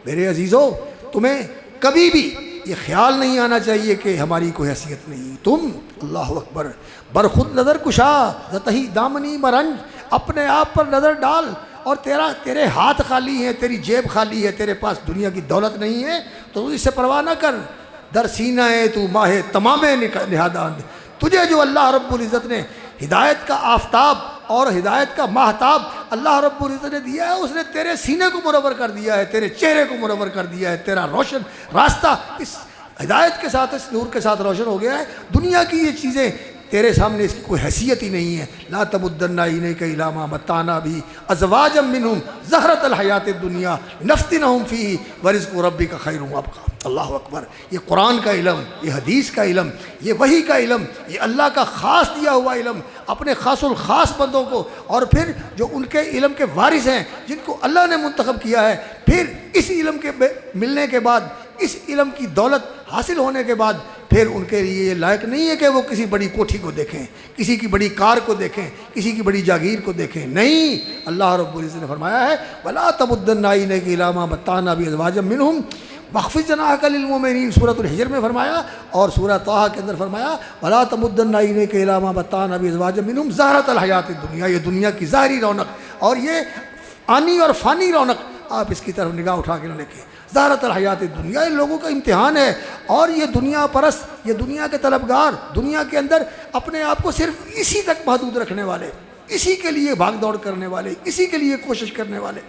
میرے عزیزو، تمہیں کبھی بھی یہ خیال نہیں آنا چاہیے کہ ہماری کوئی حیثیت نہیں۔ تم، اللہ اکبر، برخود نظر کشا ذتہی دامنی مرنج، اپنے آپ پر نظر ڈال، اور تیرے ہاتھ خالی ہیں، تیری جیب خالی ہے، تیرے پاس دنیا کی دولت نہیں ہے تو اس سے پرواہ نہ کر۔ در سینہ ہے تو ماہ تمام نہادان، تجھے جو اللہ رب العزت نے ہدایت کا آفتاب اور ہدایت کا ماہتاب اللہ رب العزت نے دیا ہے، اس نے تیرے سینے کو منور کر دیا ہے، تیرے چہرے کو منور کر دیا ہے، تیرا روشن راستہ اس ہدایت کے ساتھ، اس نور کے ساتھ روشن ہو گیا ہے۔ دنیا کی یہ چیزیں تیرے سامنے اس کی کوئی حیثیت ہی نہیں ہے۔ لا تمدن عینیک الی ما متعنا بہ ازواجا منہم زہرۃ الحیات الدنیا لنفتنہم فیہ ورزق ربک خیر وابقی۔ اللہ اکبر، یہ قرآن کا علم، یہ حدیث کا علم، یہ وحی کا علم، یہ اللہ کا خاص دیا ہوا علم اپنے خاص الخاص بندوں کو، اور پھر جو ان کے علم کے وارث ہیں جن کو اللہ نے منتخب کیا ہے، پھر اس علم کے ملنے کے بعد، اس علم کی دولت حاصل ہونے کے بعد، پھر ان کے لیے یہ لائق نہیں ہے کہ وہ کسی بڑی کوٹھی کو دیکھیں، کسی کی بڑی کار کو دیکھیں، کسی کی بڑی جاگیر کو دیکھیں۔ نہیں، اللہ رب العزت نے فرمایا ہے وَلَا تَمُدَّنَّ عَيْنَيْكَ إِلَىٰ مَا مَتَّعْنَا بِهِ أَزْوَاجًا مِّنْهُمْ وَاخْفِضْ جَنَاحَكَ لِلْمُؤْمِنِينَ، سورۃ الحجر میں فرمایا، اور سورہ طٰہٰ کے اندر فرمایا وَلَا تَمُدَّنَّ عَيْنَيْكَ إِلَىٰ مَا مَتَّعْنَا بِهِ أَزْوَاجًا مِّنْهُمْ زَهْرَةَ الْحَيَاةِ الدُّنْيَا، یہ دنیا کی ظاہری رونق اور یہ آنی اور فانی رونق، آپ اس کی طرف نگاہ اٹھا کے نہ دیکھیں۔ زہرۃ الحیات الدنیا، ان لوگوں کا امتحان ہے، اور یہ دنیا پرست، یہ دنیا کے طلبگار، دنیا کے اندر اپنے آپ کو صرف اسی تک محدود رکھنے والے، اسی کے لیے بھاگ دوڑ کرنے والے، اسی کے لیے کوشش کرنے والے،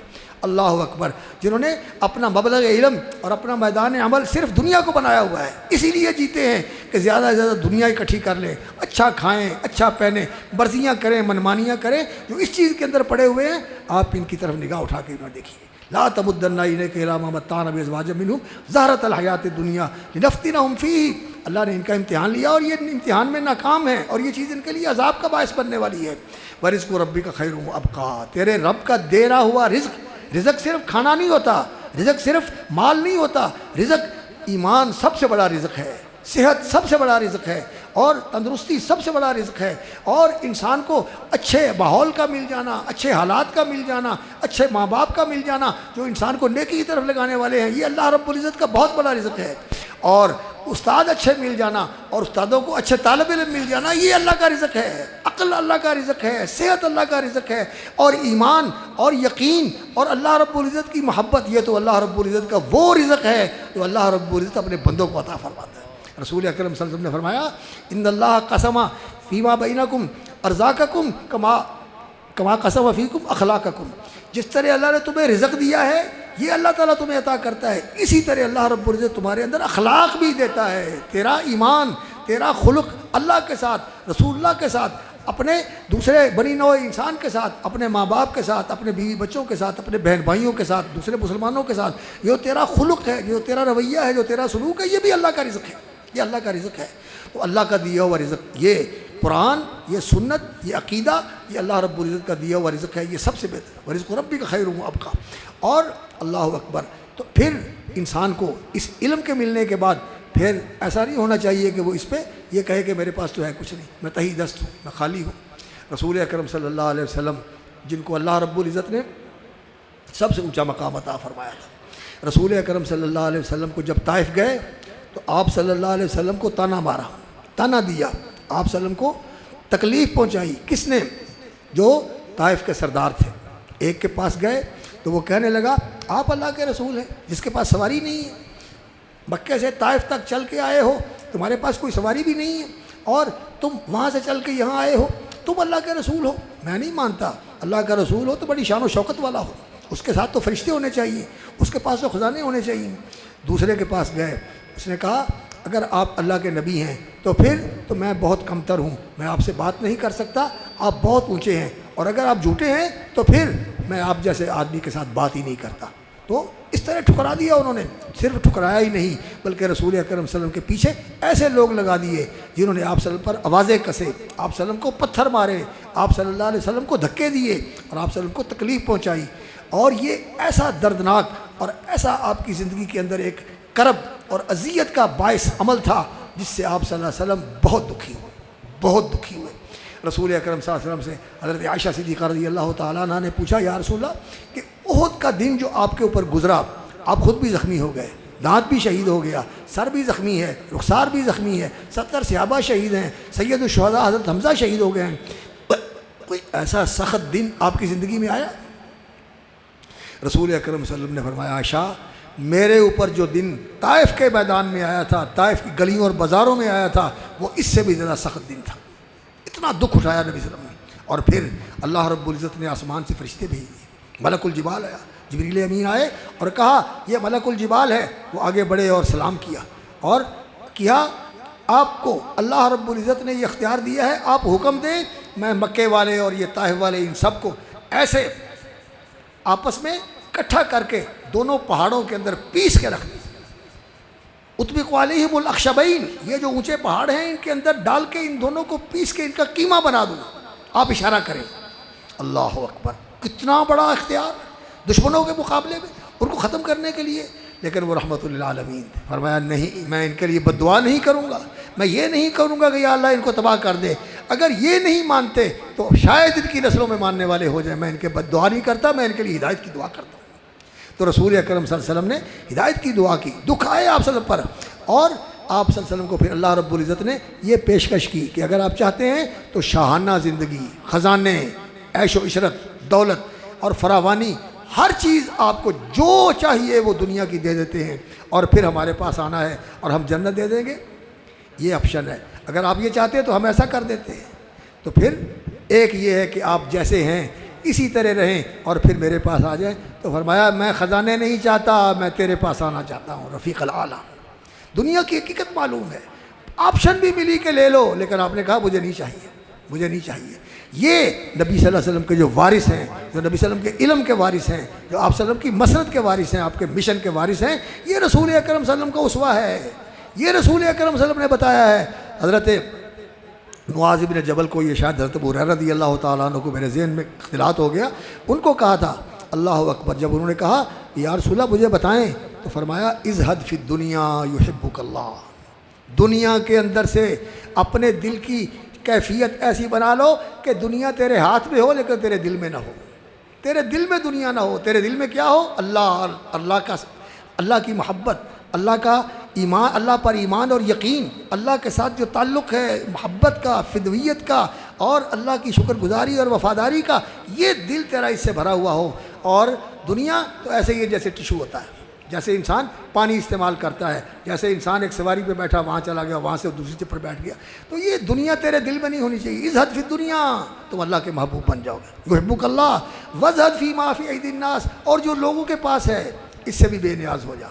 اللہ اکبر، جنہوں نے اپنا مبلغ علم اور اپنا میدان عمل صرف دنیا کو بنایا ہوا ہے، اسی لیے جیتے ہیں کہ زیادہ سے زیادہ دنیا اکٹھی کر لیں، اچھا کھائیں، اچھا پہنیں، مرضیاں کریں، منمانیاں کریں، جو اس چیز کے اندر پڑے ہوئے ہیں آپ ان کی طرف نگاہ اٹھا کے نہ دیکھیے۔ لا تمدن عینیک الی ما متعنا بہ ازواج منہم زہرۃ الحیات الدنیا لنفتنہم فیہ، اللہ نے ان کا امتحان لیا اور یہ امتحان میں ناکام ہیں، اور یہ چیز ان کے لیے عذاب کا باعث بننے والی ہے۔ ورزق ربک خیر وابقی، تیرے رب کا دیرا ہوا رزق صرف کھانا نہیں ہوتا، رزق صرف مال نہیں ہوتا، رزق ایمان سب سے بڑا رزق ہے، صحت سب سے بڑا رزق ہے، اور تندرستی سب سے بڑا رزق ہے، اور انسان کو اچھے ماحول کا مل جانا، اچھے حالات کا مل جانا، اچھے ماں باپ کا مل جانا جو انسان کو نیکی کی طرف لگانے والے ہیں، یہ اللہ رب العزت کا بہت بڑا رزق ہے۔ اور استاد اچھے مل جانا اور استادوں کو اچھے طالب علم مل جانا، یہ اللہ کا رزق ہے۔ عقل اللہ کا رزق ہے، صحت اللہ کا رزق ہے، اور ایمان اور یقین اور اللہ رب العزت کی محبت، یہ تو اللہ رب العزت کا وہ رزق ہے جو اللہ رب العزت اپنے بندوں کو عطا فرماتا ہے۔ رسول اکرم صلی اللہ علیہ وسلم نے فرمایا ان اللہ قسم فیما بینکم ارزاقکم کما قسم فیکم اخلاقکم، جس طرح اللہ نے تمہیں رزق دیا ہے یہ اللہ تعالیٰ تمہیں عطا کرتا ہے، اسی طرح اللہ رب العزت تمہارے اندر اخلاق بھی دیتا ہے۔ تیرا ایمان، تیرا خلق اللہ کے ساتھ، رسول اللہ کے ساتھ، اپنے دوسرے بنی نوع انسان کے ساتھ، اپنے ماں باپ کے ساتھ، اپنے بیوی بچوں کے ساتھ، اپنے بہن بھائیوں کے ساتھ، دوسرے مسلمانوں کے ساتھ، جو تیرا خلق ہے، جو تیرا رویہ ہے، جو تیرا سلوک ہے، یہ بھی اللہ کا رزق ہے، یہ اللہ کا رزق ہے۔ تو اللہ کا دیا ہوا رزق، یہ قرآن، یہ سنت، یہ عقیدہ، یہ اللہ رب العزت کا دیا ہوا رزق ہے، یہ سب سے بہتر۔ ورزق ربی کا خیر ابقا۔ اور اللہ اکبر، تو پھر انسان کو اس علم کے ملنے کے بعد پھر ایسا نہیں ہونا چاہیے کہ وہ اس پہ یہ کہے کہ میرے پاس تو ہے کچھ نہیں، میں تہی دست ہوں، میں خالی ہوں۔ رسول اکرم صلی اللہ علیہ وسلم جن کو اللہ رب العزت نے سب سے اونچا مقام عطا فرمایا تھا، رسول اکرم صلی اللہ علیہ وسلم کو جب طائف گئے تو آپ صلی اللہ علیہ وسلم کو تانا مارا، تانا دیا، آپ صلی اللہ علیہ وسلم کو تکلیف پہنچائی۔ کس نے؟ جو طائف کے سردار تھے۔ ایک کے پاس گئے تو وہ کہنے لگا آپ اللہ کے رسول ہیں جس کے پاس سواری نہیں ہے، مکے سے طائف تک چل کے آئے ہو، تمہارے پاس کوئی سواری بھی نہیں ہے، اور تم وہاں سے چل کے یہاں آئے ہو، تم اللہ کے رسول ہو؟ میں نہیں مانتا، اللہ کا رسول ہو تو بڑی شان و شوکت والا ہو، اس کے ساتھ تو فرشتے ہونے چاہیے، اس کے پاس تو خزانے ہونے چاہیے۔ دوسرے کے پاس گئے، اس نے کہا اگر آپ اللہ کے نبی ہیں تو پھر تو میں بہت کمتر ہوں، میں آپ سے بات نہیں کر سکتا، آپ بہت اونچے ہیں، اور اگر آپ جھوٹے ہیں تو پھر میں آپ جیسے آدمی کے ساتھ بات ہی نہیں کرتا۔ تو اس طرح ٹھکرا دیا انہوں نے، صرف ٹھکرایا ہی نہیں بلکہ رسول اکرم صلی اللہ علیہ وسلم کے پیچھے ایسے لوگ لگا دیے جنہوں نے آپ صلی اللہ علیہ وسلم پر آوازیں کسے، آپ صلی اللہ علیہ وسلم کو پتھر مارے، آپ صلی اللہ علیہ وسلم کو دھکے دیے، اور آپ صلی اللہ علیہ وسلم کو تکلیف پہنچائی۔ اور یہ ایسا دردناک اور ایسا آپ کی زندگی کے اندر ایک کرب اور اذیت کا باعث عمل تھا جس سے آپ صلی اللہ علیہ وسلم بہت دکھی ہوئے، بہت دکھی ہوئے۔ رسول اکرم صلی اللہ علیہ وسلم سے حضرت عائشہ صدیقہ رضی اللہ تعالیٰ عنہ نے پوچھا یا رسول اللہ کہ احد کا دن جو آپ کے اوپر گزرا، آپ خود بھی زخمی ہو گئے، دانت بھی شہید ہو گیا، سر بھی زخمی ہے، رخسار بھی زخمی ہے، 70 صحابہ شہید ہیں، سید الشہداء حضرت حمزہ شہید ہو گئے ہیں، کوئی ایسا سخت دن آپ کی زندگی میں آیا؟ رسول اکرم صلی اللہ علیہ وسلم نے فرمایا عائشہ میرے اوپر جو دن طائف کے میدان میں آیا تھا، طائف کی گلیوں اور بازاروں میں آیا تھا، وہ اس سے بھی زیادہ سخت دن تھا۔ اتنا دکھ اٹھایا نبی صلی اللہ علیہ وسلم نے۔ اور پھر اللہ رب العزت نے آسمان سے فرشتے بھیجے، ملک الجبال آیا، جبریل امین آئے اور کہا یہ ملک الجبال ہے، وہ آگے بڑھے اور سلام کیا، اور کیا آپ کو اللہ رب العزت نے یہ اختیار دیا ہے، آپ حکم دیں میں مکے والے اور یہ طائف والے ان سب کو ایسے آپس میں اکٹھا کر کے دونوں پہاڑوں کے اندر پیس کے رکھ دیں، اطبق علیہم الاخشبین، یہ جو اونچے پہاڑ ہیں ان کے اندر ڈال کے ان دونوں کو پیس کے ان کا قیمہ بنا دوں، آپ اشارہ کریں۔ اللہ اکبر، کتنا بڑا اختیار دشمنوں کے مقابلے میں ان کو ختم کرنے کے لیے۔ لیکن وہ رحمت للعالمین تھے، فرمایا نہیں میں ان کے لیے بد دعا نہیں کروں گا، میں یہ نہیں کروں گا کہ یا اللہ ان کو تباہ کر دے، اگر یہ نہیں مانتے تو شاید ان کی نسلوں میں ماننے والے ہو جائیں، میں ان کے بد دعا نہیں کرتا، میں ان کے لیے ہدایت کی دعا کرتا ہوں۔ تو رسول اکرم صلی اللہ علیہ وسلم نے ہدایت کی دعا کی، دکھ آئے آپ صلی اللہ علیہ وسلم پر، اور آپ صلی اللہ علیہ وسلم کو پھر اللہ رب العزت نے یہ پیشکش کی کہ اگر آپ چاہتے ہیں تو شاہانہ زندگی، خزانے، عیش و عشرت، دولت اور فراوانی، ہر چیز آپ کو جو چاہیے وہ دنیا کی دے دیتے ہیں، اور پھر ہمارے پاس آنا ہے اور ہم جنت دے دیں گے، یہ آپشن ہے۔ اگر آپ یہ چاہتے ہیں تو ہم ایسا کر دیتے ہیں۔ تو پھر ایک یہ ہے کہ آپ جیسے ہیں اسی طرح رہیں اور پھر میرے پاس آ جائیں۔ تو فرمایا میں خزانے نہیں چاہتا، میں تیرے پاس آنا چاہتا ہوں، رفیق الاعلیٰ۔ دنیا کی حقیقت معلوم ہے، آپشن بھی ملی کہ لے لو، لیکن آپ نے کہا مجھے نہیں چاہیے، مجھے نہیں چاہیے۔ یہ نبی صلی اللہ علیہ وسلم کے جو وارث ہیں، جو نبی صلی اللہ علیہ وسلم کے علم کے وارث ہیں، جو آپ صلی اللہ علیہ وسلم کی مسند کے وارث ہیں، آپ کے مشن کے وارث ہیں، یہ رسول اکرم صلی اللہ علیہ وسلم کا اسوہ ہے، یہ رسول اکرم صلی اللہ علیہ وسلم نے بتایا ہے۔ حضرت معاذ بن جبل کو، یہ شاید حضرت ابو ہریرہ رضی اللہ تعالیٰ عنہ کو، میرے ذہن میں اختلاط ہو گیا، ان کو کہا تھا اللہ اکبر، جب انہوں نے کہا یا رسول اللہ مجھے بتائیں، تو فرمایا ازہد فی الدنیا یحبک اللہ، دنیا کے اندر سے اپنے دل کی کیفیت ایسی بنا لو کہ دنیا تیرے ہاتھ میں ہو لیکن تیرے دل میں نہ ہو، تیرے دل میں دنیا نہ ہو، تیرے دل میں کیا ہو؟ اللہ کی محبت، اللہ کا ایمان، اللہ پر ایمان اور یقین، اللہ کے ساتھ جو تعلق ہے محبت کا، فدویت کا اور اللہ کی شکر گزاری اور وفاداری کا، یہ دل تیرا اس سے بھرا ہوا ہو۔ اور دنیا تو ایسے ہی ہے جیسے ٹشو ہوتا ہے، جیسے انسان پانی استعمال کرتا ہے، جیسے انسان ایک سواری پہ بیٹھا وہاں چلا گیا، وہاں سے دوسری چیز پر بیٹھ گیا، تو یہ دنیا تیرے دل میں نہیں ہونی چاہیے۔ ازہد فی دنیا، تم اللہ کے محبوب بن جاؤ گے، یحبک اللہ، وازہد فی ما فی ایدی الناس، اور جو لوگوں کے پاس ہے اس سے بھی بے نیاز ہو جا،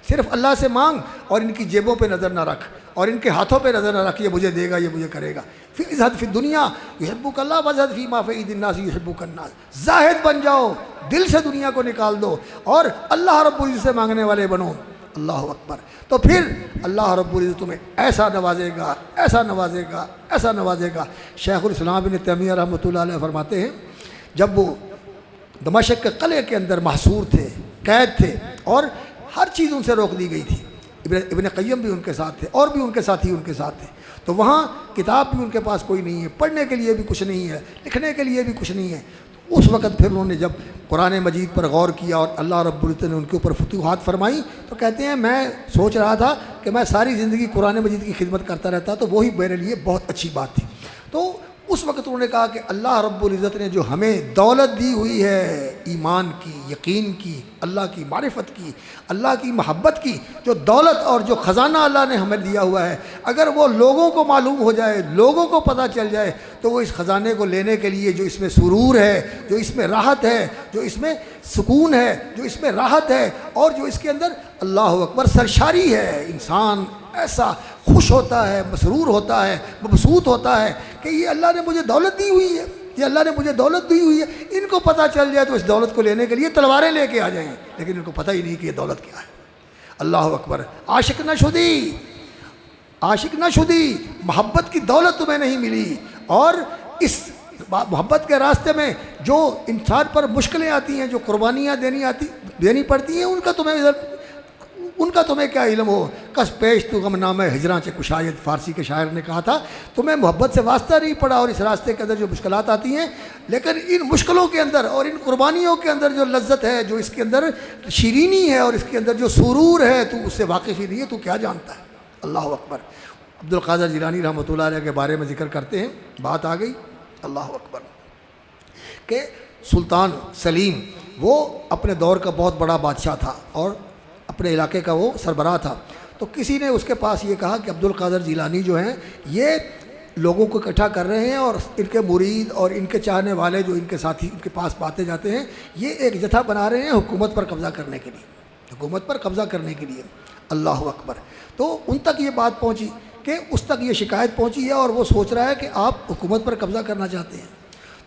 صرف اللہ سے مانگ اور ان کی جیبوں پہ نظر نہ رکھ اور ان کے ہاتھوں پہ نظر نہ رکھ، یہ مجھے دے گا، یہ مجھے کرے گا۔ پھر ازہد فی دنیا یحبک اللہ، وازہد فی ما فی ایدی الناس یحبک الناس، زاہد بن جاؤ، دل سے دنیا کو نکال دو اور اللہ رب العزت سے مانگنے والے بنو۔ اللہ اکبر۔ تو پھر اللہ رب العزت تمہیں ایسا نوازے گا، ایسا نوازے گا، ایسا نوازے گا۔ شیخ الاسلام ابن تیمیہ رحمۃ اللہ علیہ فرماتے ہیں جب وہ دمشق کے قلعے کے اندر محصور تھے، قید تھے اور ہر چیز ان سے روک دی گئی تھی، ابن قیم بھی ان کے ساتھ تھے اور بھی ان کے ساتھی ان کے ساتھ تھے، تو وہاں کتاب بھی ان کے پاس کوئی نہیں ہے، پڑھنے کے لیے بھی کچھ نہیں ہے، لکھنے کے لیے بھی کچھ نہیں ہے۔ تو اس وقت پھر انہوں نے جب قرآن مجید پر غور کیا اور اللہ رب العزت نے ان کے اوپر فتوحات فرمائی، تو کہتے ہیں میں سوچ رہا تھا کہ میں ساری زندگی قرآن مجید کی خدمت کرتا رہتا تو وہی میرے لیے بہت اچھی بات تھی۔ تو اس وقت انہوں نے کہا کہ اللہ رب العزت نے جو ہمیں دولت دی ہوئی ہے ایمان کی، یقین کی، اللہ کی معرفت کی، اللہ کی محبت کی، جو دولت اور جو خزانہ اللہ نے ہمیں دیا ہوا ہے، اگر وہ لوگوں کو معلوم ہو جائے، لوگوں کو پتہ چل جائے، تو وہ اس خزانے کو لینے کے لیے جو اس میں سرور ہے، جو اس میں راحت ہے، جو اس میں سکون ہے، جو اس میں راحت ہے اور جو اس کے اندر اللہ اکبر سرشاری ہے، انسان ایسا خوش ہوتا ہے، مسرور ہوتا ہے، مبسوط ہوتا ہے کہ یہ اللہ نے مجھے دولت دی ہوئی ہے، یہ اللہ نے مجھے دولت دی ہوئی ہے۔ ان کو پتہ چل جائے تو اس دولت کو لینے کے لیے تلواریں لے کے آ جائیں، لیکن ان کو پتہ ہی نہیں کہ یہ دولت کیا ہے۔ اللہ اکبر۔ عاشق نہ شدی، عاشق نہ شدی، محبت کی دولت تمہیں نہیں ملی، اور اس محبت کے راستے میں جو انسان پر مشکلیں آتی ہیں، جو قربانیاں دینی پڑتی ہیں، ان کا تمہیں کیا علم ہو۔ کس پیش تو غم نامہ ہجراں چے کشاید، فارسی کے شاعر نے کہا تھا، تمہیں محبت سے واسطہ نہیں پڑا اور اس راستے کے اندر جو مشکلات آتی ہیں، لیکن ان مشکلوں کے اندر اور ان قربانیوں کے اندر جو لذت ہے، جو اس کے اندر شیرینی ہے اور اس کے اندر جو سرور ہے، تو اس سے واقف ہی نہیں ہے، تو کیا جانتا ہے۔ اللہ اکبر۔ عبد القادر جیلانی رحمۃ اللہ علیہ کے بارے میں ذکر کرتے ہیں، بات آ گئی، اللہ اکبر، کہ سلطان سلیم وہ اپنے دور کا بہت بڑا بادشاہ تھا اور اپنے علاقے کا وہ سربراہ تھا۔ تو کسی نے اس کے پاس یہ کہا کہ عبد القادر جیلانی جو ہیں یہ لوگوں کو اکٹھا کر رہے ہیں اور ان کے مرید اور ان کے چاہنے والے جو ان کے ساتھی ان کے پاس آتے جاتے ہیں، یہ ایک جتھا بنا رہے ہیں حکومت پر قبضہ کرنے کے لیے، حکومت پر قبضہ کرنے کے لیے۔ اللہ اکبر۔ تو ان تک یہ بات پہنچی کہ اس تک یہ شکایت پہنچی ہے اور وہ سوچ رہا ہے کہ آپ حکومت پر قبضہ کرنا چاہتے ہیں۔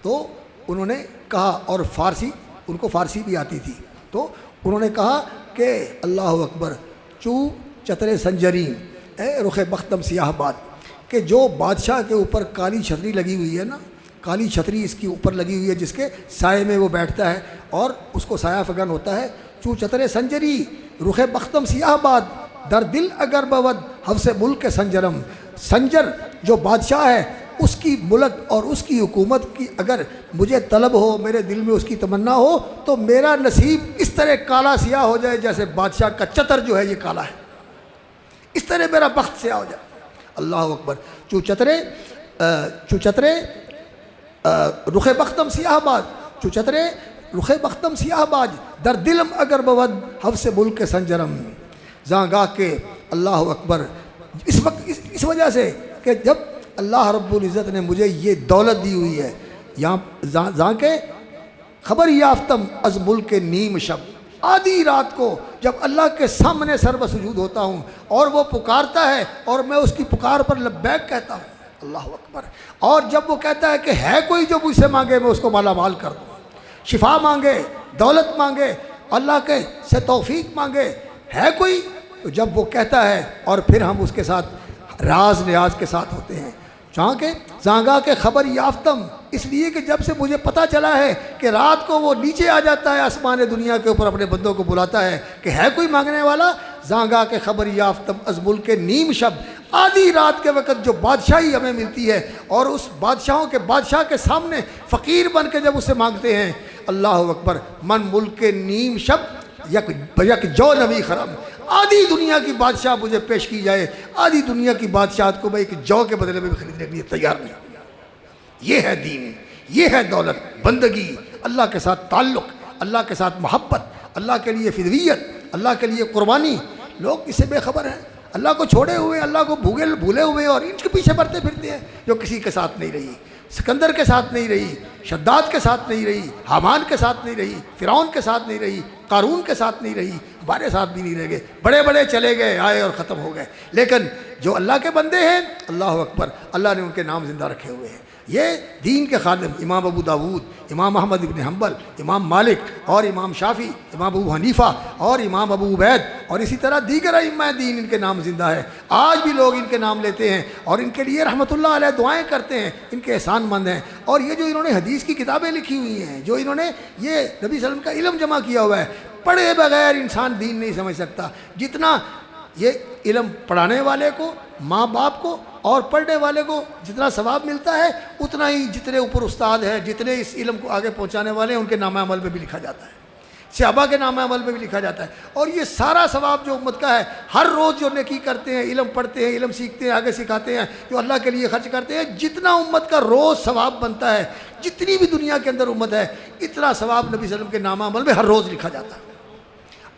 تو انہوں نے کہا، اور فارسی ان کو فارسی بھی آتی تھی، تو انہوں نے کہا کہ اللہ اکبر، چو چتر سنجرین اے رخ بختم سیاہ باد، کہ جو بادشاہ کے اوپر کالی چھتری لگی ہوئی ہے نا، کالی چھتری اس کے اوپر لگی ہوئی ہے جس کے سائے میں وہ بیٹھتا ہے اور اس کو سایہ فگن ہوتا ہے، چو چتر سنجری رخ بختم سیاہ باد در دل اگر بود حفظ ملک سنجرم، سنجر جو بادشاہ ہے اس کی ملک اور اس کی حکومت کی اگر مجھے طلب ہو، میرے دل میں اس کی تمنا ہو، تو میرا نصیب اس طرح کالا سیاہ ہو جائے جیسے بادشاہ کا چتر جو ہے یہ کالا ہے، اس طرح میرا بخت سیاہ ہو جائے۔ اللہ اکبر۔ چو چترے رخ بختم سیاہ باد، چو چترے رخ بختم سیاہ باج در دلم اگر بود حفظ ملک سنجرم، زاں گاہ کے اللہ اکبر، اس وقت اس وجہ سے کہ جب اللہ رب العزت نے مجھے یہ دولت دی ہوئی ہے، یہاں زاں کے خبر یافتم از ملک نیم شب، آدھی رات کو جب اللہ کے سامنے سر بسجود ہوتا ہوں اور وہ پکارتا ہے اور میں اس کی پکار پر لبیک کہتا ہوں۔ اللہ اکبر۔ اور جب وہ کہتا ہے کہ ہے کوئی جو مجھ سے مانگے میں اس کو مالا مال کر دوں، شفا مانگے، دولت مانگے، اللہ کے سے توفیق مانگے، ہے کوئی، تو جب وہ کہتا ہے اور پھر ہم اس کے ساتھ راز نیاز کے ساتھ ہوتے ہیں۔ زانگا کے خبر یافتم، اس لیے کہ جب سے مجھے پتہ چلا ہے کہ رات کو وہ نیچے آ جاتا ہے آسمان دنیا کے اوپر، اپنے بندوں کو بلاتا ہے کہ ہے کوئی مانگنے والا، زانگا کے خبر یافتم از ملک نیم شب، آدھی رات کے وقت جو بادشاہی ہمیں ملتی ہے اور اس بادشاہوں کے بادشاہ کے سامنے فقیر بن کے جب اسے مانگتے ہیں، اللہ اکبر، من ملک نیم شب یک جو نبی خرم، آدھی دنیا کی بادشاہ مجھے پیش کی جائے، آدھی دنیا کی بادشاہت کو میں ایک جو کے بدلے میں بھی خریدنے کے لیے تیار نہیں۔ یہ ہے دین، یہ ہے دولت، بندگی، اللہ کے ساتھ تعلق، اللہ کے ساتھ محبت، اللہ کے لیے فدویت، اللہ کے لیے قربانی۔ لوگ اس سے بے خبر ہیں، اللہ کو چھوڑے ہوئے، اللہ کو بھولے ہوئے، اور ان کے پیچھے بڑھتے پھرتے ہیں، جو کسی کے ساتھ نہیں رہی، سکندر کے ساتھ نہیں رہی، شداد کے ساتھ نہیں رہی، حامان کے ساتھ نہیں رہی، فرعون کے ساتھ نہیں رہی، قارون کے ساتھ نہیں رہی، ہمارے ساتھ بھی نہیں رہ گئے، بڑے بڑے چلے گئے، آئے اور ختم ہو گئے۔ لیکن جو اللہ کے بندے ہیں، اللہ اکبر، اللہ نے ان کے نام زندہ رکھے ہوئے ہیں۔ یہ دین کے خادم امام ابو داود، امام احمد ابن حنبل، امام مالک اور امام شافعی، امام ابو حنیفہ اور امام ابو عبید، اور اسی طرح دیگر ائمہ دین، ان کے نام زندہ ہے۔ آج بھی لوگ ان کے نام لیتے ہیں اور ان کے لیے رحمۃ اللہ علیہ دعائیں کرتے ہیں، ان کے احسان مند ہیں۔ اور یہ جو انہوں نے حدیث کی کتابیں لکھی ہوئی ہیں، جو انہوں نے یہ نبی صلی اللہ علیہ وسلم کا علم جمع کیا ہوا ہے، پڑھے بغیر انسان دین نہیں سمجھ سکتا۔ جتنا یہ علم پڑھانے والے کو، ماں باپ کو اور پڑھنے والے کو جتنا ثواب ملتا ہے، اتنا ہی جتنے اوپر استاد ہیں، جتنے اس علم کو آگے پہنچانے والے ہیں، ان کے نام عمل میں بھی لکھا جاتا ہے، صحابہ کے نام عمل میں بھی لکھا جاتا ہے۔ اور یہ سارا ثواب جو امت کا ہے، ہر روز جو نیکی کرتے ہیں، علم پڑھتے ہیں، علم سیکھتے ہیں، آگے سکھاتے ہیں، جو اللہ کے لیے خرچ کرتے ہیں، جتنا امت کا روز ثواب بنتا ہے، جتنی بھی دنیا کے اندر امت ہے، اتنا ثواب نبی صلی اللہ علیہ وسلم کے نام عمل میں ہر روز لکھا جاتا ہے۔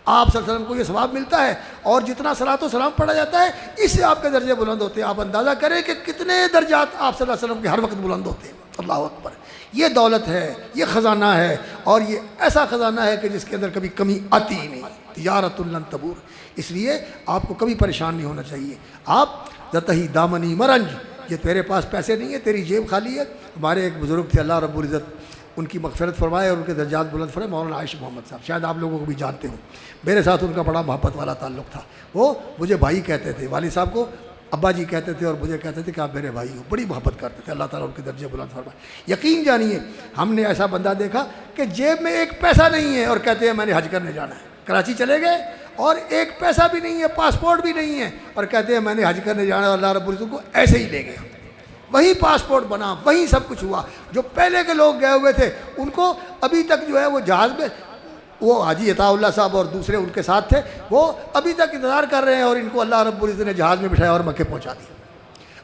آپ صلی اللہ علیہ وسلم کو یہ ثواب ملتا ہے، اور جتنا صلاۃ و سلام پڑھا جاتا ہے، اس سے آپ کے درجے بلند ہوتے ہیں۔ آپ اندازہ کریں کہ کتنے درجات آپ صلی اللہ علیہ وسلم کے ہر وقت بلند ہوتے ہیں۔ اللہ اکبر، یہ دولت ہے، یہ خزانہ ہے، اور یہ ایسا خزانہ ہے کہ جس کے اندر کبھی کمی آتی ہی نہیں، تجارت لن تبور۔ اس لیے آپ کو کبھی پریشان نہیں ہونا چاہیے۔ آپ ذتہی دامنی مرنج، یہ تیرے پاس پیسے نہیں ہے، تیری جیب خالی ہے۔ ہمارے ایک بزرگ تھے، اللہ رب العزت ان کی مغفرت فرمائے اور ان کے درجات بلند فرمائے، مولانا عائش محمد صاحب، شاید آپ لوگوں کو بھی جانتے ہوں۔ میرے ساتھ ان کا بڑا محبت والا تعلق تھا، وہ مجھے بھائی کہتے تھے، والد صاحب کو ابا جی کہتے تھے، اور مجھے کہتے تھے کہ آپ میرے بھائی ہو، بڑی محبت کرتے تھے۔ اللہ تعالیٰ ان کے درجے بلند فرمائے۔ یقین جانیے، ہم نے ایسا بندہ دیکھا کہ جیب میں ایک پیسہ نہیں ہے اور کہتے ہیں میں نے حج کرنے جانا ہے۔ کراچی چلے گئے اور ایک پیسہ بھی نہیں ہے، پاسپورٹ بھی نہیں ہے، اور کہتے ہیں میں نے حج کرنے جانا ہے، اور اللہ رب العزت کو ایسے ہی لے گیا۔ وہی پاسپورٹ بنا، وہی سب کچھ ہوا۔ جو پہلے کے لوگ گئے ہوئے تھے، ان کو ابھی تک جو ہے وہ جہاز میں، وہ حاجی عطا اللہ صاحب اور دوسرے ان کے ساتھ تھے، وہ ابھی تک انتظار کر رہے ہیں، اور ان کو اللہ رب العزت نے جہاز میں بٹھایا اور مکے پہنچا دیا۔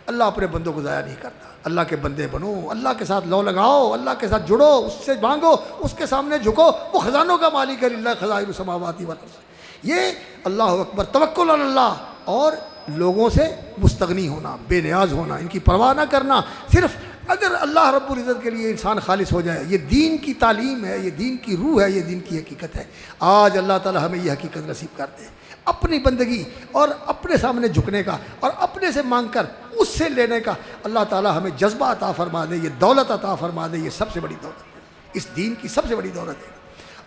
اللہ اپنے بندوں کو ضائع نہیں کرتا۔ اللہ کے بندے بنو، اللہ کے ساتھ لو لگاؤ، اللہ کے ساتھ جڑو، اس سے مانگو، اس کے سامنے جھکو، وہ خزانوں کا مالک ہے، للہ خزائن السماوات والارض۔ یہ اللہ اکبر، توکل علی اللہ، اور لوگوں سے مستغنی ہونا، بے نیاز ہونا، ان کی پرواہ نہ کرنا۔ صرف اگر اللہ رب العزت کے لیے انسان خالص ہو جائے، یہ دین کی تعلیم ہے، یہ دین کی روح ہے، یہ دین کی حقیقت ہے۔ آج اللہ تعالی ہمیں یہ حقیقت نصیب کرتے ہیں، اپنی بندگی اور اپنے سامنے جھکنے کا، اور اپنے سے مانگ کر اس سے لینے کا اللہ تعالی ہمیں جذبہ عطا فرما دے، یہ دولت عطا فرما دے۔ یہ سب سے بڑی دولت ہے، اس دین کی سب سے بڑی دولت ہے۔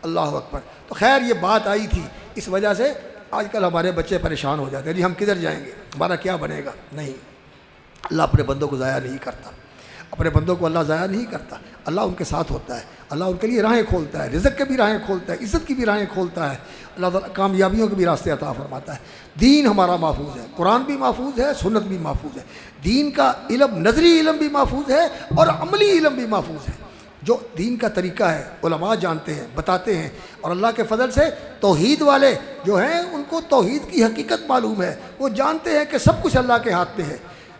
اللہ اکبر۔ تو خیر، یہ بات آئی تھی، اس وجہ سے آج کل ہمارے بچے پریشان ہو جاتے ہیں، جی ہم کدھر جائیں گے، ہمارا کیا بنے گا۔ نہیں، اللہ اپنے بندوں کو ضائع نہیں کرتا، اپنے بندوں کو اللہ ضائع نہیں کرتا۔ اللہ ان کے ساتھ ہوتا ہے، اللہ ان کے لیے راہیں کھولتا ہے، رزق کے بھی راہیں کھولتا ہے، عزت کی بھی راہیں کھولتا ہے، اللہ تعالیٰ کامیابیوں کے بھی راستے عطا فرماتا ہے۔ دین ہمارا محفوظ ہے، قرآن بھی محفوظ ہے، سنت بھی محفوظ ہے، دین کا علم، نظری علم بھی محفوظ ہے، اور عملی علم بھی محفوظ ہے۔ جو دین کا طریقہ ہے علماء جانتے ہیں، بتاتے ہیں، اور اللہ کے فضل سے توحید والے جو ہیں ان کو توحید کی حقیقت معلوم ہے، وہ جانتے ہیں کہ سب کچھ اللہ کے ہاتھ میں ہے۔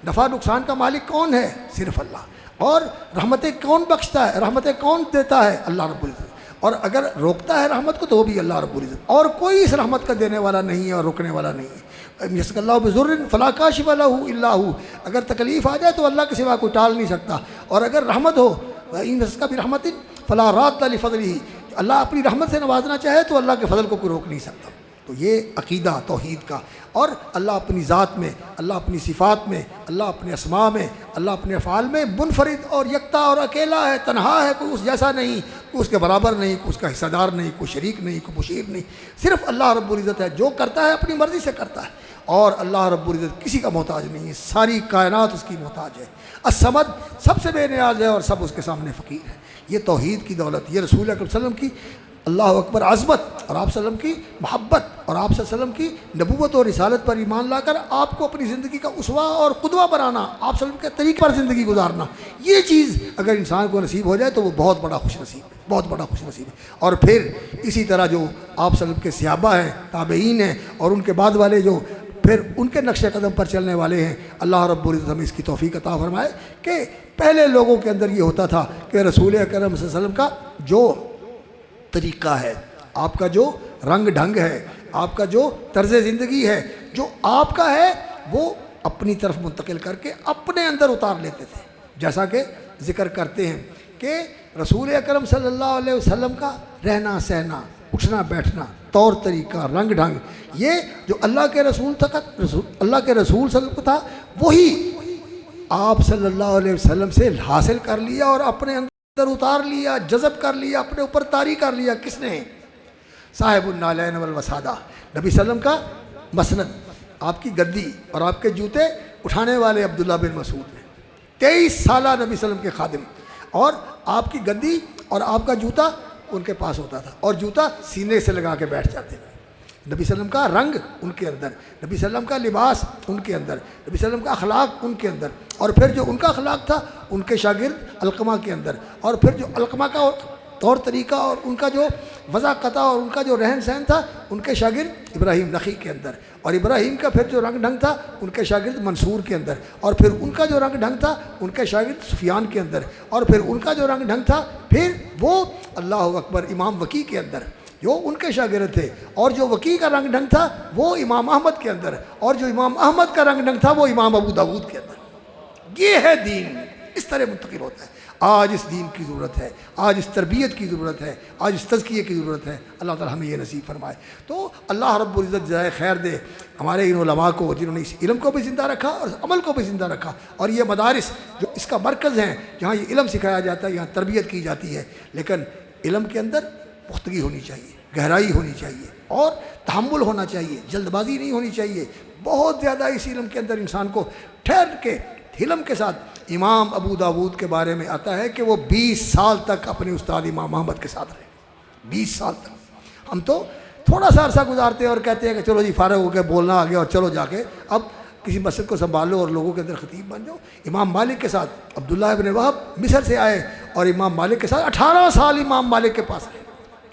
نفع نقصان کا مالک کون ہے؟ صرف اللہ۔ اور رحمتیں کون بخشتا ہے، رحمتیں کون دیتا ہے؟ اللہ رب العزت۔ اور اگر روکتا ہے رحمت کو تو وہ بھی اللہ رب العزت، اور کوئی اس رحمت کا دینے والا نہیں ہے اور روکنے والا نہیں ہے۔ یسک اللہ بضر فلا کاشف لہ الا ہو، اگر تکلیف آ جائے تو اللہ کے سوا کوئی ٹال نہیں سکتا، اور اگر رحمت ہو ان اس کا بھی رحمت فلا راد لفضلہ، اللہ اپنی رحمت سے نوازنا چاہے تو اللہ کے فضل کو کوئی روک نہیں سکتا۔ تو یہ عقیدہ توحید کا، اور اللہ اپنی ذات میں، اللہ اپنی صفات میں، اللہ اپنے اسماء میں، اللہ اپنے افعال میں منفرد اور یکتا اور اکیلا ہے، تنہا ہے، کوئی اس جیسا نہیں، کوئی اس کے برابر نہیں، کوئی اس کا حصہ دار نہیں، کوئی شریک نہیں، کوئی مشیر نہیں۔ صرف اللہ رب العزت ہے، جو کرتا ہے اپنی مرضی سے کرتا ہے، اور اللہ رب العزت کسی کا محتاج نہیں ہے، ساری کائنات اس کی محتاج ہے۔ الصمد، سب سے بے نیاز ہے، اور سب اس کے سامنے فقیر ہے۔ یہ توحید کی دولت، یہ رسول اکرم صلی اللہ علیہ وسلم کی اللہ اکبر عظمت اور آپ صلی اللہ علیہ وسلم کی محبت اور آپ صلی اللہ علیہ وسلم کی نبوت اور رسالت پر ایمان لا کر آپ کو اپنی زندگی کا اسوہ اور قدوہ بنانا، آپ صلی اللہ علیہ وسلم کے طریقے پر زندگی گزارنا، یہ چیز اگر انسان کو نصیب ہو جائے تو وہ بہت بڑا خوش نصیب ہے، بہت بڑا خوش نصیب ہے۔ اور پھر اسی طرح جو آپ صلی اللہ علیہ وسلم کے صحابہ ہیں، تابعین ہیں، اور ان کے بعد والے جو پھر ان کے نقش قدم پر چلنے والے ہیں، اللہ رب العزت ہمیں اس کی توفیق عطا فرمائے کہ پہلے لوگوں کے اندر یہ ہوتا تھا کہ رسول اکرم صلی اللہ علیہ وسلم کا جو طریقہ ہے، آپ کا جو رنگ ڈھنگ ہے، آپ کا جو طرز زندگی ہے، جو آپ کا ہے وہ اپنی طرف منتقل کر کے اپنے اندر اتار لیتے تھے، جیسا کہ ذکر کرتے ہیں کہ رسول اکرم صلی اللہ علیہ وسلم کا رہنا سہنا، اٹھنا بیٹھنا، طور طریقہ، رنگ ڈھنگ، یہ جو اللہ کے رسول تک اللہ کے رسول صلی اللہ علیہ وسلم کو تھا، وہی آپ صلی اللہ علیہ وسلم سے حاصل کر لیا اور اپنے اندر اتار لیا، جذب کر لیا، اپنے اوپر طاری کر لیا۔ کس نے؟ صاحب النالین والوسادہ، نبی صلی اللہ علیہ وسلم کا مسند، آپ کی گدی اور آپ کے جوتے اٹھانے والے عبداللہ بن مسعود نے، 23 سالہ نبی صلی اللہ علیہ وسلم کے خادم، اور آپ کی گدی اور آپ کا جوتا ان کے پاس ہوتا تھا، اور جوتا سینے سے لگا کے بیٹھ جاتے تھے۔ نبی صلی اللہ علیہ وسلم کا رنگ ان کے اندر، نبی صلی اللہ علیہ وسلم کا لباس ان کے اندر، نبی صلی اللہ علیہ وسلم کا اخلاق ان کے اندر، اور پھر جو ان کا اخلاق تھا ان کے شاگرد علقمہ کے اندر، اور پھر جو علقمہ کا طور طریقہ اور ان کا جو وضاقتہ اور ان کا جو رہن سہن تھا ان کے شاگرد ابراہیم نخعی کے اندر، اور ابراہیم کا پھر جو رنگ ڈھنگ تھا ان کے شاگرد منصور کے اندر، اور پھر ان کا جو رنگ ڈھنگ تھا ان کے شاگرد سفیان کے اندر، اور پھر ان کا جو رنگ ڈھنگ تھا پھر وہ اللہ اکبر امام وکیع کے اندر جو ان کے شاگرد تھے، اور جو وکیع کا رنگ ڈھنگ تھا وہ امام احمد کے اندر، اور جو امام احمد کا رنگ ڈھنگ تھا وہ امام ابو داود کے اندر۔ یہ ہے دین، اس طرح منتقل ہوتا ہے۔ آج اس دین کی ضرورت ہے، آج اس تربیت کی ضرورت ہے، آج اس تزکیے کی ضرورت ہے۔ اللہ تعالی ہمیں یہ نصیب فرمائے۔ تو اللہ رب العزت جزائے خیر دے ہمارے ان علماء کو جنہوں نے اس علم کو بھی زندہ رکھا اور عمل کو بھی زندہ رکھا، اور یہ مدارس جو اس کا مرکز ہیں جہاں یہ علم سکھایا جاتا ہے، یہاں تربیت کی جاتی ہے، لیکن علم کے اندر پختگی ہونی چاہیے، گہرائی ہونی چاہیے، اور تحمل ہونا چاہیے، جلد بازی نہیں ہونی چاہیے۔ بہت زیادہ اس علم کے اندر انسان کو ٹھہر کے علم کے ساتھ، امام ابو داود کے بارے میں آتا ہے کہ وہ 20 سال تک اپنے استاد امام احمد کے ساتھ رہے، 20 سال تک۔ ہم تو تھوڑا سا عرصہ گزارتے ہیں اور کہتے ہیں کہ چلو جی فارغ ہو کے بولنا آ گیا اور چلو جا کے اب کسی مسجد کو سنبھالو اور لوگوں کے اندر خطیب بن جاؤ۔ امام مالک کے ساتھ عبداللہ ابن وہب مصر سے آئے اور امام مالک کے ساتھ 18 سال امام مالک کے پاس رہے،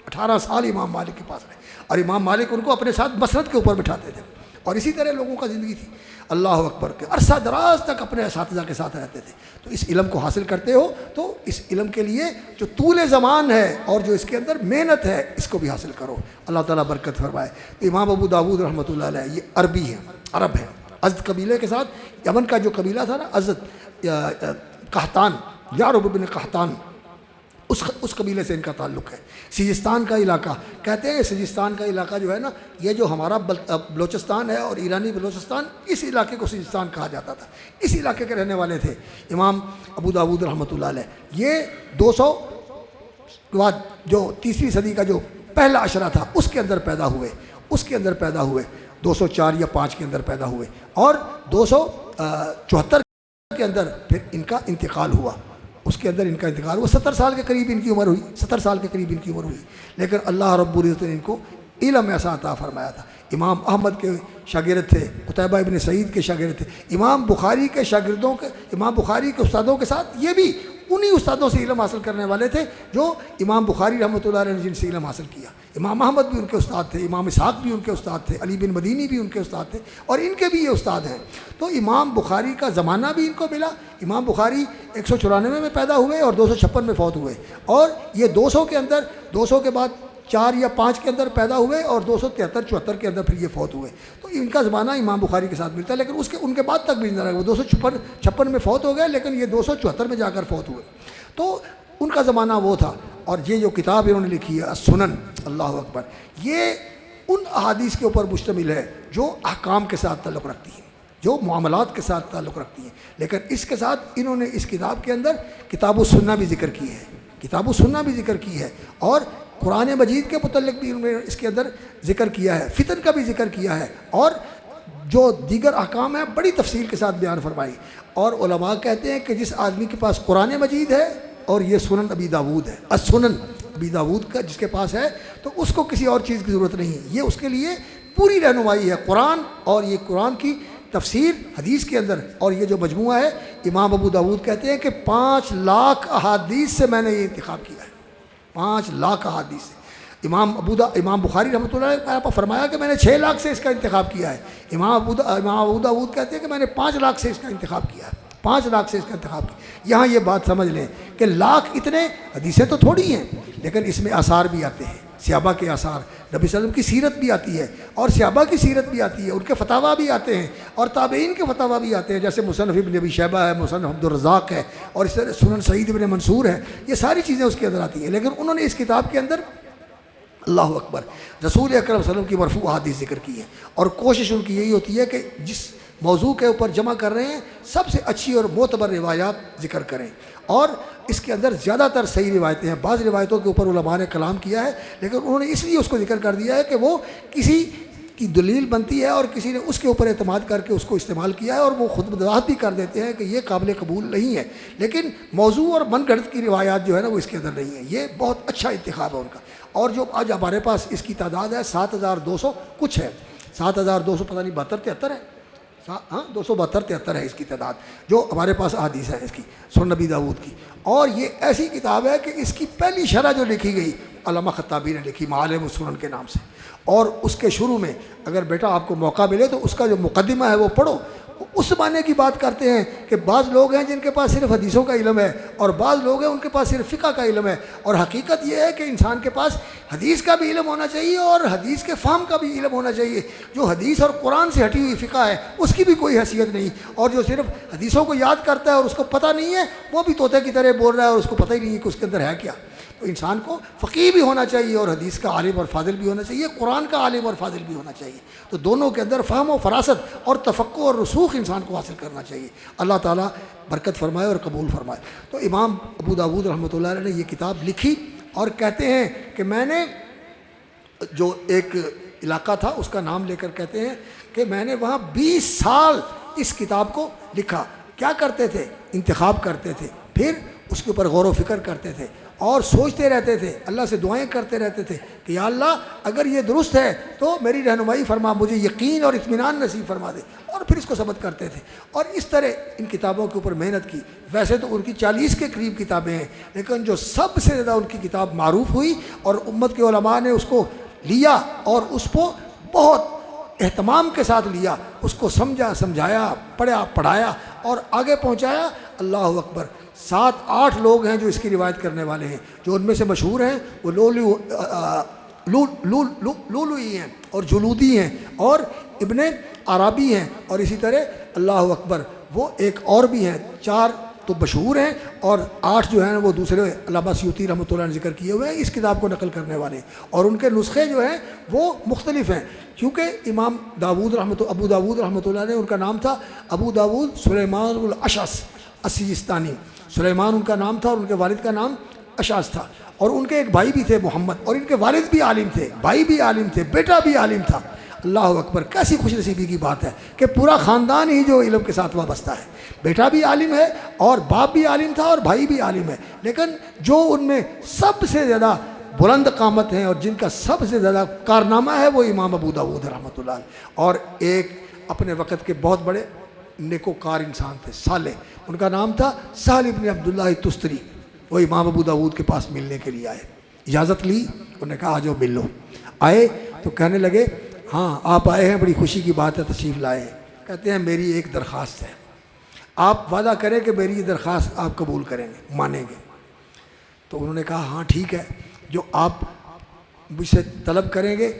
18 سال امام مالک کے پاس رہے، اور امام مالک ان کو اپنے ساتھ مسند کے اوپر بٹھاتے تھے، اور اسی طرح لوگوں کا زندگی تھی۔ اللہ اکبر کے عرصہ دراز تک اپنے اساتذہ کے ساتھ رہتے تھے۔ تو اس علم کو حاصل کرتے ہو تو اس علم کے لیے جو طول زمان ہے اور جو اس کے اندر محنت ہے اس کو بھی حاصل کرو۔ اللہ تعالیٰ برکت فرمائے۔ تو امام ابو داود رحمۃ اللہ علیہ یہ عربی ہیں، عرب ہیں، ازد قبیلے کے ساتھ یمن کا جو قبیلہ تھا نا، ازد قحطان، یعرب بن قحطان، اس قبیلے سے ان کا تعلق ہے۔ سیستان کا علاقہ کہتے ہیں، سیستان کا علاقہ جو ہے نا، یہ جو ہمارا بلوچستان ہے اور ایرانی بلوچستان، اس علاقے کو سیستان کہا جاتا تھا، اس علاقے کے رہنے والے تھے امام ابو داود رحمۃ اللہ علیہ۔ یہ 200 کے بعد جو 3ویں صدی کا جو پہلا عشرہ تھا اس کے اندر پیدا ہوئے، 204 یا 5 کے اندر پیدا ہوئے، اور 274 کے اندر پھر ان کا انتقال ہوا، اس کے اندر ان کا انتقال ہوا۔ 70 سال کے قریب ان کی عمر ہوئی، 70 سال کے قریب ان کی عمر ہوئی، لیکن اللہ رب العزت نے ان کو علم ایسا عطا فرمایا تھا۔ امام احمد کے شاگرد تھے، قتیبہ ابن سعید کے شاگرد تھے، امام بخاری کے شاگردوں کے، امام بخاری کے استادوں کے ساتھ یہ بھی انہی استادوں سے علم حاصل کرنے والے تھے جو امام بخاری رحمۃ اللہ علیہ نے جن سے علم حاصل کیا۔ امام احمد بھی ان کے استاد تھے، امام اسحاق بھی ان کے استاد تھے، علی بن مدینی بھی ان کے استاد تھے، اور ان کے بھی یہ استاد ہیں۔ تو امام بخاری کا زمانہ بھی ان کو ملا۔ امام بخاری 194 میں پیدا ہوئے اور 256 میں فوت ہوئے، اور یہ 200 کے اندر، 200 کے بعد 4 یا 5 کے اندر پیدا ہوئے اور 273-74 کے اندر پھر یہ فوت ہوئے۔ تو ان کا زمانہ امام بخاری کے ساتھ ملتا ہے، لیکن ان کے بعد تک بھی زندہ رہے۔ وہ 256 میں فوت ہو گئے، لیکن یہ 274 میں جا کر فوت ہوئے۔ تو ان کا زمانہ وہ تھا، اور یہ جو کتاب انہوں نے لکھی ہے السنن، اللہ اکبر، یہ ان احادیث کے اوپر مشتمل ہے جو احکام کے ساتھ تعلق رکھتی ہیں، جو معاملات کے ساتھ تعلق رکھتی ہیں، لیکن اس کے ساتھ انہوں نے اس کتاب کے اندر کتاب السنہ بھی ذکر کی ہے، کتاب السنہ بھی ذکر کی ہے، اور قرآن مجید کے متعلق بھی انہوں نے اس کے اندر ذکر کیا ہے، فتن کا بھی ذکر کیا ہے، اور جو دیگر احکام ہیں بڑی تفصیل کے ساتھ بیان فرمائی۔ اور علماء کہتے ہیں کہ جس آدمی کے پاس قرآن مجید ہے اور یہ سنن ابی داود ہے، السنن ابی داود کا جس کے پاس ہے تو اس کو کسی اور چیز کی ضرورت نہیں ہے، یہ اس کے لیے پوری رہنمائی ہے قرآن، اور یہ قرآن کی تفسیر حدیث کے اندر، اور یہ جو مجموعہ ہے امام ابو داود کہتے ہیں کہ 5 لاکھ احادیث سے میں نے یہ انتخاب کیا ہے، 5 لاکھ احادیث سے۔ امام بخاری رحمۃ اللہ علیہ نے فرمایا کہ میں نے 6 لاکھ سے اس کا انتخاب کیا ہے، امام ابو داود کہتے ہیں کہ میں نے 5 لاکھ سے اس کا انتخاب کیا ہے، 5 لاکھ سے اس کا انتخاب کیا۔ یہاں یہ بات سمجھ لیں کہ لاکھ اتنے حدیثیں تو تھوڑی ہیں، لیکن اس میں آثار بھی آتے ہیں، صحابہ کے آثار، نبی صلی اللہ علیہ وسلم کی سیرت بھی آتی ہے، اور صحابہ کی سیرت بھی آتی ہے، ان کے فتاویٰ بھی آتے ہیں، اور تابعین کے فتاویٰ بھی آتے ہیں، جیسے مصنف ابن ابی شیبہ ہے، مصنف عبد الرزاق ہے، اور اس طرح سنن سعید ابن منصور ہے، یہ ساری چیزیں اس کے اندر آتی ہیں۔ لیکن انہوں نے اس کتاب کے اندر اللہ اکبر رسول اکرم صلی اللہ علیہ وسلم کی مرفوع احادیث ذکر کی ہیں، اور کوشش ان کی یہی ہوتی ہے کہ جس موضوع کے اوپر جمع کر رہے ہیں سب سے اچھی اور معتبر روایات ذکر کریں، اور اس کے اندر زیادہ تر صحیح روایتیں ہیں، بعض روایتوں کے اوپر علماء نے کلام کیا ہے، لیکن انہوں نے اس لیے اس کو ذکر کر دیا ہے کہ وہ کسی کی دلیل بنتی ہے اور کسی نے اس کے اوپر اعتماد کر کے اس کو استعمال کیا ہے، اور وہ خود وضاحت بھی کر دیتے ہیں کہ یہ قابل قبول نہیں ہے، لیکن موضوع اور من گھڑت کی روایات جو ہے نا وہ اس کے اندر نہیں ہیں۔ یہ بہت اچھا انتخاب ہے ان کا، اور جو آج ہمارے پاس اس کی تعداد ہے 7200 کچھ ہے، 7200 پتہ نہیں 72 73 ہے، ہاں 272 73 ہے اس کی تعداد جو ہمارے پاس احادیث ہے اس کی سنن نبی داود کی۔ اور یہ ایسی کتاب ہے کہ اس کی پہلی شرح جو لکھی گئی علامہ خطابی نے لکھی معالم السنن کے نام سے، اور اس کے شروع میں اگر بیٹا آپ کو موقع ملے تو اس کا جو مقدمہ ہے وہ پڑھو۔ اس زمانے کی بات کرتے ہیں کہ بعض لوگ ہیں جن کے پاس صرف حدیثوں کا علم ہے، اور بعض لوگ ہیں ان کے پاس صرف فقہ کا علم ہے، اور حقیقت یہ ہے کہ انسان کے پاس حدیث کا بھی علم ہونا چاہیے اور حدیث کے فہم کا بھی علم ہونا چاہیے۔ جو حدیث اور قرآن سے ہٹی ہوئی فقہ ہے اس کی بھی کوئی حیثیت نہیں، اور جو صرف حدیثوں کو یاد کرتا ہے اور اس کو پتہ نہیں ہے وہ بھی طوطے کی طرح بول رہا ہے اور اس کو پتہ ہی نہیں ہے کہ اس کے اندر ہے کیا۔ تو انسان کو فقیہ بھی ہونا چاہیے اور حدیث کا عالم اور فاضل بھی ہونا چاہیے، قرآن کا عالم اور فاضل بھی ہونا چاہیے، تو دونوں کے اندر فہم و فراست اور تفقہ اور رسوخ انسان کو حاصل کرنا چاہیے۔ اللہ تعالیٰ برکت فرمائے اور قبول فرمائے۔ تو امام ابو داود رحمۃ اللہ علیہ نے یہ کتاب لکھی، اور کہتے ہیں کہ میں نے جو ایک علاقہ تھا اس کا نام لے کر کہتے ہیں کہ میں نے وہاں 20 سال اس کتاب کو لکھا۔ کیا کرتے تھے؟ انتخاب کرتے تھے، پھر اس کے اوپر غور و فکر کرتے تھے اور سوچتے رہتے تھے، اللہ سے دعائیں کرتے رہتے تھے کہ یا اللہ اگر یہ درست ہے تو میری رہنمائی فرما، مجھے یقین اور اطمینان نصیب فرما دے، اور پھر اس کو ثبت کرتے تھے، اور اس طرح ان کتابوں کے اوپر محنت کی۔ ویسے تو ان کی 40 کے قریب کتابیں ہیں، لیکن جو سب سے زیادہ ان کی کتاب معروف ہوئی اور امت کے علماء نے اس کو لیا اور اس کو بہت اہتمام کے ساتھ لیا، اس کو سمجھا، سمجھایا، پڑھایا اور آگے پہنچایا، اللہ اکبر 7-8 لوگ ہیں جو اس کی روایت کرنے والے ہیں، جو ان میں سے مشہور ہیں وہ لولوئی ہیں اور جلودی ہیں اور ابن عربی ہیں، اور اسی طرح اللہ اکبر وہ ایک اور بھی ہیں، 4 تو مشہور ہیں اور 8 جو ہیں وہ دوسرے علامہ سیوطی رحمۃ اللہ نے ذکر کیے ہوئے ہیں اس کتاب کو نقل کرنے والے، اور ان کے نسخے جو ہیں وہ مختلف ہیں، کیونکہ امام ابو داود رحمۃ اللہ نے ان کا نام تھا ابو داود سلیمان الاشعث السجستانی، سلیمان ان کا نام تھا اور ان کے والد کا نام اشعث تھا، اور ان کے ایک بھائی بھی تھے محمد، اور ان کے والد بھی عالم تھے، بھائی بھی عالم تھے، بیٹا بھی عالم تھا۔ اللہ اکبر، کیسی خوش نصیبی کی بات ہے کہ پورا خاندان ہی جو علم کے ساتھ وابستہ ہے، بیٹا بھی عالم ہے اور باپ بھی عالم تھا اور بھائی بھی عالم ہے، لیکن جو ان میں سب سے زیادہ بلند قامت ہیں اور جن کا سب سے زیادہ کارنامہ ہے وہ امام ابو داود رحمۃ اللہ علیہ، اور ایک اپنے وقت کے بہت بڑے نیکوکار انسان تھے، صالح، ان کا نام تھا سہل ابن عبداللہ تستری۔ وہ امام ابو داود کے پاس ملنے کے لیے آئے، اجازت لی، انہوں نے کہا آ جاؤ مل لو۔ آئے تو کہنے لگے ہاں آپ آئے ہیں، بڑی خوشی کی بات ہے، تشریف لائے ہیں۔ کہتے ہیں میری ایک درخواست ہے، آپ وعدہ کریں کہ میری یہ درخواست آپ قبول کریں گے، مانیں گے؟ تو انہوں نے کہا ہاں ٹھیک ہے، جو آپ مجھ سے طلب کریں گے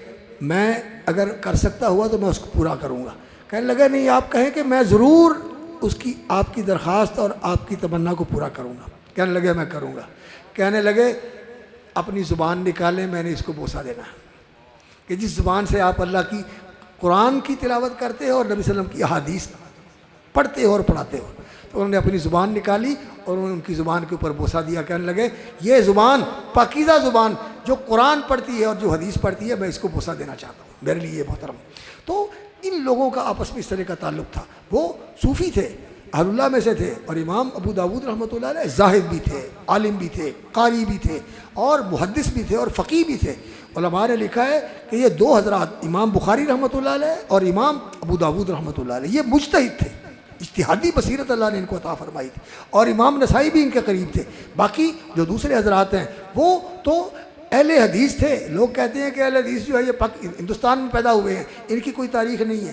میں اگر کر سکتا ہوا تو میں اس کو پورا کروں گا۔ کہنے لگا نہیں، آپ کہیں کہ میں ضرور اس کی آپ کی درخواست اور آپ کی تمنا کو پورا کروں گا۔ کہنے لگے میں کروں گا۔ کہنے لگے اپنی زبان نکالیں، میں نے اس کو بوسہ دینا ہے کہ جس زبان سے آپ اللہ کی قرآن کی تلاوت کرتے ہو اور نبی صلی اللہ علیہ وسلم کی احادیث پڑھتے ہو اور پڑھاتے ہو۔ تو انہوں نے اپنی زبان نکالی اور انہوں نے ان کی زبان کے اوپر بوسہ دیا۔ کہنے لگے یہ زبان پاکیزہ زبان جو قرآن پڑھتی ہے اور جو حدیث پڑھتی ہے، میں اس کو بوسہ دینا چاہتا ہوں، میرے لیے یہ محترم۔ تو ان لوگوں کا آپس میں اس طرح کا تعلق تھا، وہ صوفی تھے اہل اللہ میں سے تھے، اور امام ابو داود رحمۃ اللہ علیہ زاہد بھی تھے، عالم بھی تھے، قاری بھی تھے، اور محدث بھی تھے، اور فقیہ بھی تھے۔ علماء نے لکھا ہے کہ یہ دو حضرات امام بخاری رحمۃ اللہ علیہ اور امام ابو داود رحمۃ اللہ علیہ یہ مجتہد تھے، اجتہادی بصیرت اللہ نے ان کو عطا فرمائی تھی، اور امام نسائی بھی ان کے قریب تھے۔ باقی جو دوسرے حضرات ہیں وہ تو اہل حدیث تھے۔ لوگ کہتے ہیں کہ اہل حدیث جو ہے یہ ہندوستان میں پیدا ہوئے ہیں، ان کی کوئی تاریخ نہیں ہے۔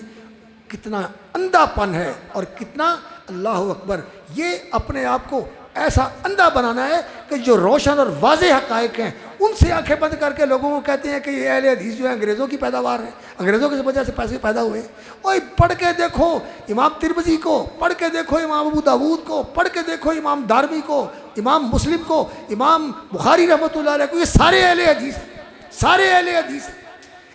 کتنا اندھا پن ہے اور کتنا، اللہ اکبر، یہ اپنے آپ کو ایسا اندھا بنانا ہے کہ جو روشن اور واضح حقائق ہیں ان سے آنکھیں بند کر کے لوگوں کو کہتے ہیں کہ یہ اہل حدیث جو ہے انگریزوں کی پیداوار ہے، انگریزوں کی وجہ سے پیسے پیدا ہوئے ہیں۔ اور پڑھ کے دیکھو امام ترمذی کو، پڑھ کے دیکھو امام ابو داود کو، پڑھ کے دیکھو امام دارمی کو، امام مسلم کو، امام بخاری رحمۃ اللہ علیہ کو، یہ سارے اہل حدیث ہیں، سارے اہل حدیث ہیں،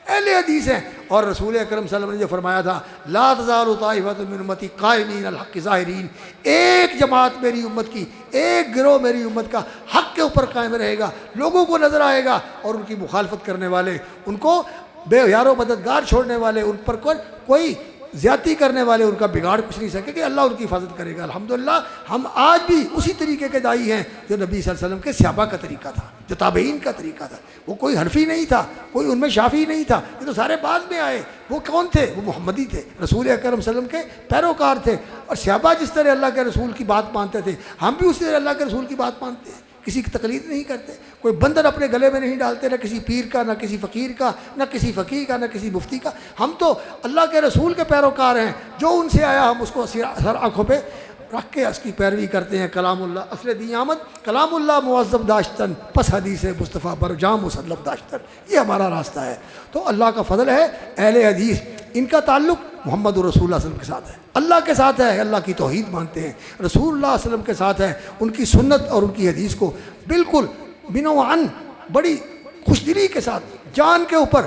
اہل حدیث ہیں۔ اور رسول اکرم صلی اللہ علیہ وسلم نے جو فرمایا تھا، لا تزال طائفۃ من امتی قائمین الحق ظاہرین، ایک جماعت میری امت کی، ایک گروہ میری امت کا حق کے اوپر قائم رہے گا، لوگوں کو نظر آئے گا، اور ان کی مخالفت کرنے والے، ان کو بے یار و مددگار چھوڑنے والے، ان پر کوئی زیادتی کرنے والے، ان کا بگاڑ کچھ نہیں سکے کہ اللہ ان کی حفاظت کرے گا۔ الحمدللہ ہم آج بھی اسی طریقے کے داعی ہیں جو نبی صلی اللہ علیہ وسلم کے صحابہ کا طریقہ تھا، جو تابعین کا طریقہ تھا۔ وہ کوئی حنفی نہیں تھا، کوئی ان میں شافعی نہیں تھا، یہ تو سارے بعد میں آئے۔ وہ کون تھے؟ وہ محمدی تھے، رسول اکرم صلی اللہ علیہ وسلم کے پیروکار تھے۔ اور صحابہ جس طرح اللہ کے رسول کی بات مانتے تھے، ہم بھی اسی طرح اللہ کے رسول کی بات مانتے ہیں، کسی کی تقلید نہیں کرتے، کوئی بندر اپنے گلے میں نہیں ڈالتے، نہ کسی پیر کا، نہ کسی فقیر کا، نہ کسی فقیہ کا، نہ کسی مفتی کا۔ ہم تو اللہ کے رسول کے پیروکار ہیں، جو ان سے آیا ہم اس کو سر آنکھوں پہ رکھ کے اس کی پیروی کرتے ہیں۔ کلام اللہ اصل دی آمد، کلام اللہ معذب داشتن، پس حدیث مصطفیٰ برجام مسلب داشتن، یہ ہمارا راستہ ہے۔ تو اللہ کا فضل ہے، اہل حدیث ان کا تعلق محمد رسول اللہ صلی اللہ علیہ وسلم کے ساتھ ہے، اللہ کے ساتھ ہے، اللہ کی توحید مانتے ہیں، رسول اللہ صلی اللہ علیہ وسلم کے ساتھ ہے، ان کی سنت اور ان کی حدیث کو بالکل بن و عن بڑی خوش دلی کے ساتھ جان کے اوپر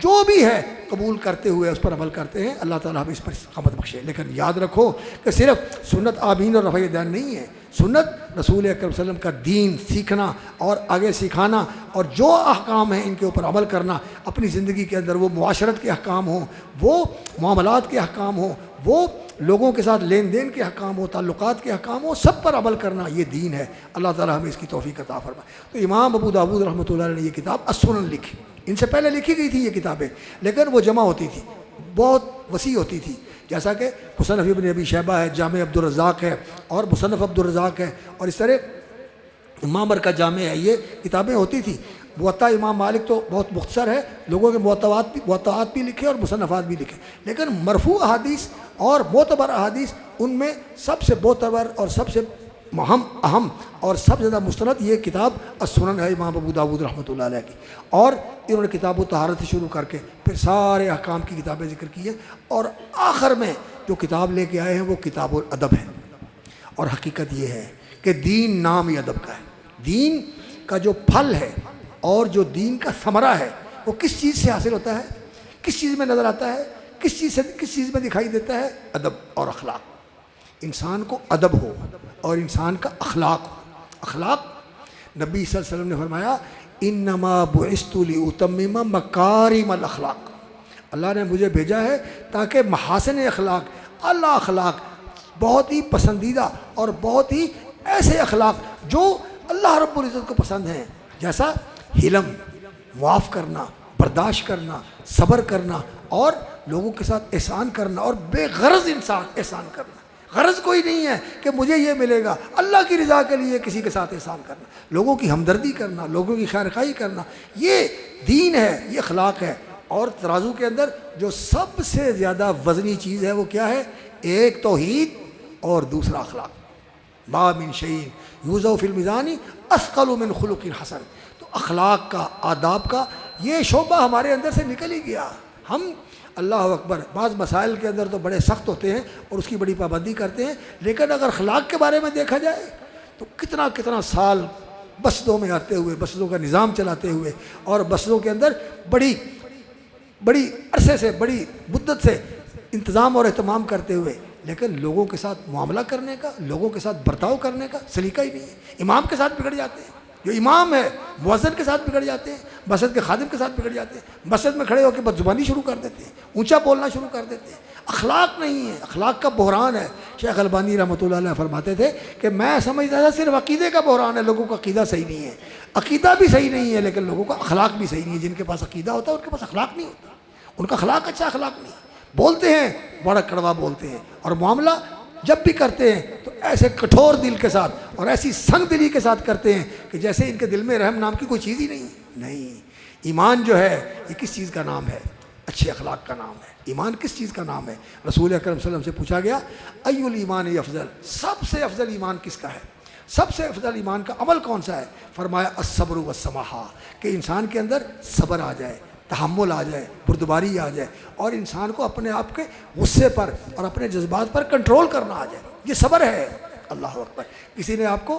جو بھی ہے قبول کرتے ہوئے اس پر عمل کرتے ہیں۔ اللہ تعالیٰ ہمیں اس پر استقامت بخشے۔ لیکن یاد رکھو کہ صرف سنت آمین اور رفع دین نہیں ہے، سنت رسول اکرم صلی اللہ علیہ وسلم کا دین سیکھنا اور آگے سکھانا، اور جو احکام ہیں ان کے اوپر عمل کرنا اپنی زندگی کے اندر، وہ معاشرت کے احکام ہوں، وہ معاملات کے احکام ہوں، وہ لوگوں کے ساتھ لین دین کے احکام ہو، تعلقات کے احکام ہو، سب پر عمل کرنا یہ دین ہے۔ اللہ تعالیٰ ہمیں اس کی توفیق عطا فرمائے۔ تو امام ابو داود رحمۃ اللہ علیہ نے یہ کتاب السنن لکھی، ان سے پہلے لکھی گئی تھی یہ کتابیں، لیکن وہ جمع ہوتی تھی، بہت وسیع ہوتی تھی، جیسا کہ مصنف ابن ابی شیبہ ہے، جامع عبدالرزاق ہے، اور مصنف عبدالرزاق ہے، اور اس طرح مامر کا جامع ہے، یہ کتابیں ہوتی تھیں۔ موطا امام مالک تو بہت مختصر ہے، لوگوں کے موطئات بھی لکھے اور مصنفات بھی لکھے، لیکن مرفوع احادیث اور معتبر احادیث ان میں سب سے معتبر اور سب سے اہم اور سب سے زیادہ مستند یہ کتاب السنن ہے امام ابو داود رحمۃ اللہ علیہ کی۔ اور انہوں نے کتاب الطہارت سے شروع کر کے پھر سارے احکام کی کتابیں ذکر کی ہیں، اور آخر میں جو کتاب لے کے آئے ہیں وہ کتاب الادب ہے۔ اور حقیقت یہ ہے کہ دین نام ہی ادب کا ہے، دین کا جو پھل ہے اور جو دین کا ثمرہ ہے وہ کس چیز سے حاصل ہوتا ہے، کس چیز میں نظر آتا ہے، کس چیز میں دکھائی دیتا ہے؟ ادب اور اخلاق۔ انسان کو ادب ہو اور انسان کا اخلاق ہو۔ اخلاق، نبی صلی اللہ علیہ وسلم نے فرمایا انما بعثت لاتمم مکارم الاخلاق، اللہ نے مجھے بھیجا ہے تاکہ محاسن اخلاق، اعلیٰ اخلاق، بہت ہی پسندیدہ اور بہت ہی ایسے اخلاق جو اللہ رب العزت کو پسند ہیں، جیسا حلم، معاف کرنا، برداشت کرنا، صبر کرنا، اور لوگوں کے ساتھ احسان کرنا، اور بے غرض انسان احسان کرنا۔ غرض کوئی نہیں ہے کہ مجھے یہ ملے گا، اللہ کی رضا کے لیے کسی کے ساتھ احسان کرنا، لوگوں کی ہمدردی کرنا، لوگوں کی خیر خواہی کرنا، یہ دین ہے، یہ اخلاق ہے۔ اور ترازو کے اندر جو سب سے زیادہ وزنی چیز ہے وہ کیا ہے؟ ایک توحید اور دوسرا اخلاق۔ ما من شیء یوضع فی المیزان اثقل من خلق حسن۔ تو اخلاق کا، آداب کا یہ شعبہ ہمارے اندر سے نکل ہی گیا۔ ہم اللہ اکبر بعض مسائل کے اندر تو بڑے سخت ہوتے ہیں اور اس کی بڑی پابندی کرتے ہیں، لیکن اگر اخلاق کے بارے میں دیکھا جائے تو کتنا سال بسطوں میں آتے ہوئے، بسطوں کا نظام چلاتے ہوئے، اور بسطوں کے اندر بڑی عرصے سے، بڑی مدت سے انتظام اور اہتمام کرتے ہوئے، لیکن لوگوں کے ساتھ معاملہ کرنے کا، لوگوں کے ساتھ برتاؤ کرنے کا سلیقہ ہی نہیں ہے۔ امام کے ساتھ بگڑ جاتے ہیں۔ جو امام ہے مؤذن کے ساتھ بگڑ جاتے ہیں، مسجد کے خادم کے ساتھ بگڑ جاتے ہیں، مسجد میں کھڑے ہو کے بدزبانی شروع کر دیتے ہیں، اونچا بولنا شروع کر دیتے ہیں۔ اخلاق نہیں ہے، اخلاق کا بحران ہے۔ شیخ البانی رحمۃ اللہ علیہ فرماتے تھے کہ میں سمجھتا تھا صرف عقیدے کا بحران ہے، لوگوں کا عقیدہ صحیح نہیں ہے، عقیدہ بھی صحیح نہیں ہے لیکن لوگوں کا اخلاق بھی صحیح نہیں ہے۔ جن کے پاس عقیدہ ہوتا ہے ان کے پاس اخلاق نہیں ہوتا، ان کا اخلاق اچھا اخلاق نہیں، بولتے ہیں بڑا کڑوا بولتے ہیں، اور معاملہ جب بھی کرتے ہیں تو ایسے کٹھور دل کے ساتھ اور ایسی سنگ دلی کے ساتھ کرتے ہیں کہ جیسے ان کے دل میں رحم نام کی کوئی چیز ہی نہیں ہے۔ نہیں، ایمان جو ہے یہ کس چیز کا نام ہے؟ اچھے اخلاق کا نام ہے۔ ایمان کس چیز کا نام ہے؟ رسول اکرم صلی اللہ علیہ وسلم سے پوچھا گیا ای الایمان افضل، سب سے افضل ایمان کس کا ہے؟ سب سے افضل ایمان کا عمل کون سا ہے؟ فرمایا الصبر والسماحہ، کہ انسان کے اندر صبر آ جائے، تحمل آ جائے، بردباری آ جائے، اور انسان کو اپنے آپ کے غصے پر اور اپنے جذبات پر کنٹرول کرنا آ جائے، یہ صبر ہے۔ اللہ اکبر۔ کسی نے آپ کو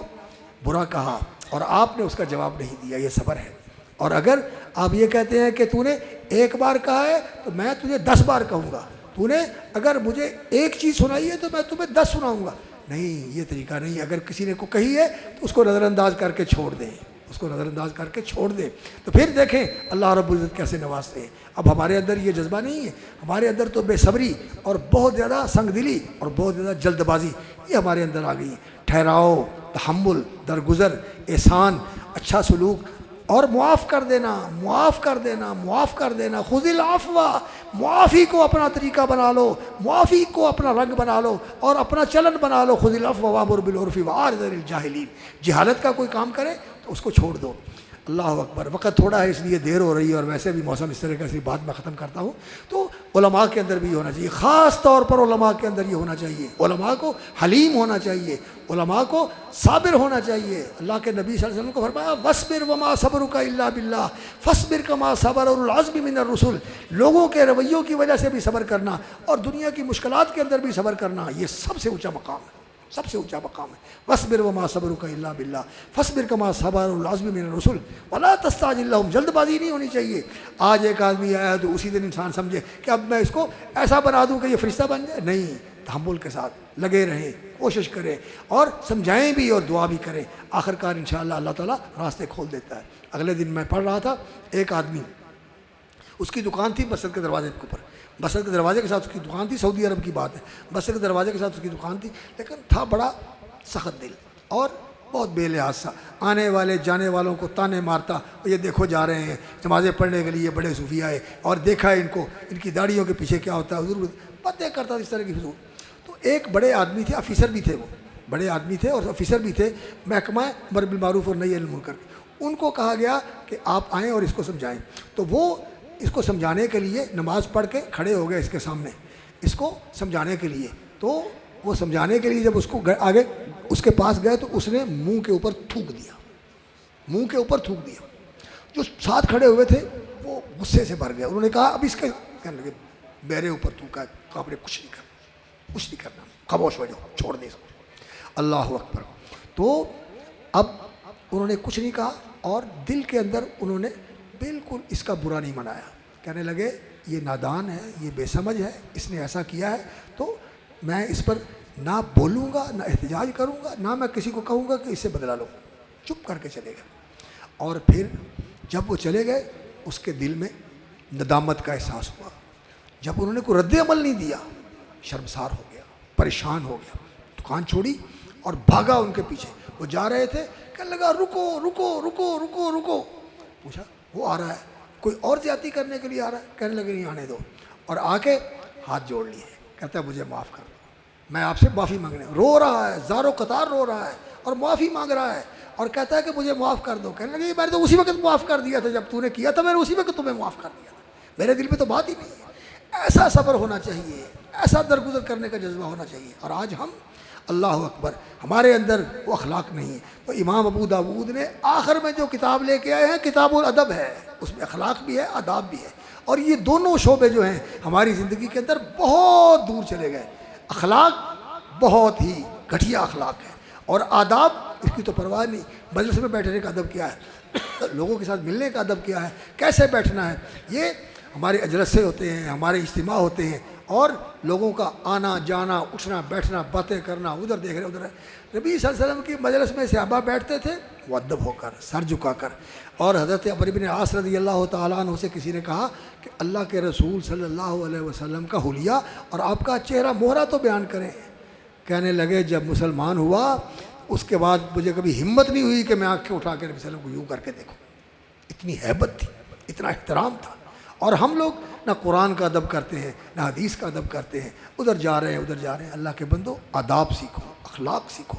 برا کہا اور آپ نے اس کا جواب نہیں دیا، یہ صبر ہے۔ اور اگر آپ یہ کہتے ہیں کہ تو نے ایک بار کہا ہے تو میں تجھے 10 بار کہوں گا، تو نے اگر مجھے ایک چیز سنائی ہے تو میں تمہیں 10 سناؤں گا، نہیں، یہ طریقہ نہیں۔ اگر کسی نے کو کہی ہے تو اس کو نظر انداز کر کے چھوڑ دیں، اس کو نظر انداز کر کے چھوڑ دیں، تو پھر دیکھیں اللہ رب العزت کیسے نوازتے ہیں۔ اب ہمارے اندر یہ جذبہ نہیں ہے، ہمارے اندر تو بے صبری اور بہت زیادہ سنگ دلی اور بہت زیادہ جلد بازی یہ ہمارے اندر آ گئی ہے۔ ٹھہراؤ، تحمل، درگزر، احسان، اچھا سلوک اور معاف کر دینا، معاف کر دینا، معاف کر دینا۔ خذ العفو، معافی کو اپنا طریقہ بنا لو، معافی کو اپنا رنگ بنا لو اور اپنا چلن بنا لو۔ خذ العفو وامر بالعرف واعرض عن الجاہلین، جہالت کا کوئی کام کرے تو اس کو چھوڑ دو۔ اللہ اکبر۔ وقت تھوڑا ہے اس لیے دیر ہو رہی ہے، اور ویسے بھی موسم اس طرح کا، اسی بات میں ختم کرتا ہوں۔ تو علماء کے اندر بھی یہ ہونا چاہیے، خاص طور پر علماء کے اندر یہ ہونا چاہیے، علماء کو حلیم ہونا چاہیے، علماء کو صابر ہونا چاہیے۔ اللہ کے نبی صلی اللہ علیہ وسلم کو فرمایا وَاصْبِرْ وَمَا صَبْرُكَ إِلَّا بِاللَّهِ فَاصْبِرْ كَمَا صَبَرَ أُولُو الْعَزْمِ مِنَ الرُّسُلِ، لوگوں کے رویوں کی وجہ سے بھی صبر کرنا اور دنیا کی مشکلات کے اندر بھی صبر کرنا، یہ سب سے اونچا مقام ہے، سب سے اونچا مقام ہے۔ وَاصْبِرْ وَمَا صَبْرُكَ إِلَّا بِاللَّهِ فَاصْبِرْ كَمَا صَبَرَ أُولُو الْعَزْمِ مِنَ الرُّسُلِ وَلَا تَسْتَعْجِل لَّهُمْ، جلد بازی نہیں ہونی چاہیے۔ آج ایک آدمی آیا تو اسی دن انسان سمجھے کہ اب میں اس کو ایسا بنا دوں کہ یہ فرشتہ بن جائے، نہیں، تحمل کے ساتھ لگے رہیں، کوشش کریں اور سمجھائیں بھی اور دعا بھی کریں، آخر کار انشاءاللہ اللہ تعالیٰ راستے کھول دیتا ہے۔ اگلے دن میں پڑھ رہا تھا، ایک آدمی، اس کی دکان تھی مسجد کے دروازے کے اوپر، مسجد کے دروازے کے ساتھ اس کی دکان تھی، سعودی عرب کی بات ہے، مسجد کے دروازے کے ساتھ اس کی دکان تھی، لیکن تھا بڑا سخت دل اور بہت بے لحاظ سا، آنے والے جانے والوں کو تانے مارتا، یہ دیکھو جا رہے ہیں نمازیں پڑھنے کے لیے بڑے صوفیہ آئے، اور دیکھا ہے ان کو، ان کی داڑھیوں کے پیچھے کیا ہوتا ہے، حضور باتیں کرتا تھا اس طرح کی فضول۔ تو ایک بڑے آدمی تھے، آفیسر بھی تھے، وہ بڑے آدمی تھے اور آفیسر بھی تھے محکمہ امر بالمعروف اور نہی عن المنکر، ان کو کہا گیا کہ آپ آئیں اور اس کو سمجھائیں۔ تو وہ اس کو سمجھانے کے لیے نماز پڑھ کے کھڑے ہو گئے اس کے سامنے، اس کو سمجھانے کے لیے۔ تو وہ سمجھانے کے لیے جب اس کو آگے اس کے پاس گئے تو اس نے منہ کے اوپر تھوک دیا، منہ کے اوپر تھوک دیا۔ جو ساتھ کھڑے ہوئے تھے وہ غصے سے بھر گئے، انہوں نے کہا اب اس کے کہنے لگے میرے اوپر تھوکا ہے، آپ نے کچھ نہیں کرنا، کچھ نہیں کرنا، خاموش ہو جاؤ، چھوڑ دیں اس کو۔ اللہ اکبر۔ تو اب انہوں نے کچھ نہیں کہا اور دل کے اندر انہوں نے بالکل اس کا برا نہیں منایا، کہنے لگے یہ نادان ہے، یہ بے سمجھ ہے، اس نے ایسا کیا ہے تو میں اس پر نہ بولوں گا، نہ احتجاج کروں گا، نہ میں کسی کو کہوں گا کہ اس سے بدلہ لو، چپ کر کے چلے گئے۔ اور پھر جب وہ چلے گئے اس کے دل میں ندامت کا احساس ہوا، جب انہوں نے کوئی رد عمل نہیں دیا، شرمسار ہو گیا، پریشان ہو گیا، دکان چھوڑی اور بھاگا ان کے پیچھے۔ وہ جا رہے تھے، کہنے لگا رکو رکو رکو رکو رکو، پوچھا وہ آ رہا ہے کوئی اور زیادتی کرنے کے لیے آ رہا ہے؟ کہنے لگے نہیں آنے دو، اور آ کے ہاتھ جوڑ لیے، کہتا ہے مجھے معاف کر دو، میں آپ سے معافی مانگنے، رو رہا ہے، زار و قطار رو رہا ہے اور معافی مانگ رہا ہے اور کہتا ہے کہ مجھے معاف کر دو۔ کہنے لگے میں نے تو اسی وقت معاف کر دیا تھا، جب تو نے کیا تھا میں نے اسی وقت تمہیں معاف کر دیا تھا، میرے دل میں تو بات ہی نہیں ہے۔ ایسا صبر ہونا چاہیے، ایسا درگزر کرنے کا جذبہ ہونا چاہیے۔ اور آج ہم، اللہ اکبر، ہمارے اندر وہ اخلاق نہیں ہے۔ تو امام ابو داود نے آخر میں جو کتاب لے کے آئے ہیں کتاب الادب ہے، اس میں اخلاق بھی ہے، آداب بھی ہے، اور یہ دونوں شعبے جو ہیں ہماری زندگی کے اندر بہت دور چلے گئے۔ اخلاق بہت ہی گھٹیا اخلاق ہے، اور آداب اس کی تو پرواہ نہیں۔ مجلس میں بیٹھنے کا ادب کیا ہے، لوگوں کے ساتھ ملنے کا ادب کیا ہے، کیسے بیٹھنا ہے، یہ ہمارے اجلسے ہوتے ہیں، ہمارے اجتماع ہوتے ہیں، اور لوگوں کا آنا جانا اٹھنا بیٹھنا باتیں کرنا ادھر دیکھ رہے ادھر. نبی صلی اللہ علیہ وسلم کی مجلس میں صحابہ بیٹھتے تھے مؤدب ہو کر سر جھکا کر. اور حضرت عمرو بن عاص رضی اللہ تعالیٰ عنہ سے کسی نے کہا کہ اللہ کے رسول صلی اللہ علیہ وسلم کا حلیہ اور آپ کا چہرہ مہرہ تو بیان کریں. کہنے لگے جب مسلمان ہوا اس کے بعد مجھے کبھی ہمت نہیں ہوئی کہ میں آنکھیں اٹھا کے نبی صلی اللہ علیہ وسلم کو یوں کر کے دیکھوں. اتنی ہیبت تھی, اتنا احترام تھا. اور ہم لوگ نہ قرآن کا ادب کرتے ہیں نہ حدیث کا ادب کرتے ہیں, ادھر جا رہے ہیں ادھر جا رہے ہیں. اللہ کے بندو آداب سیکھو, اخلاق سیکھو,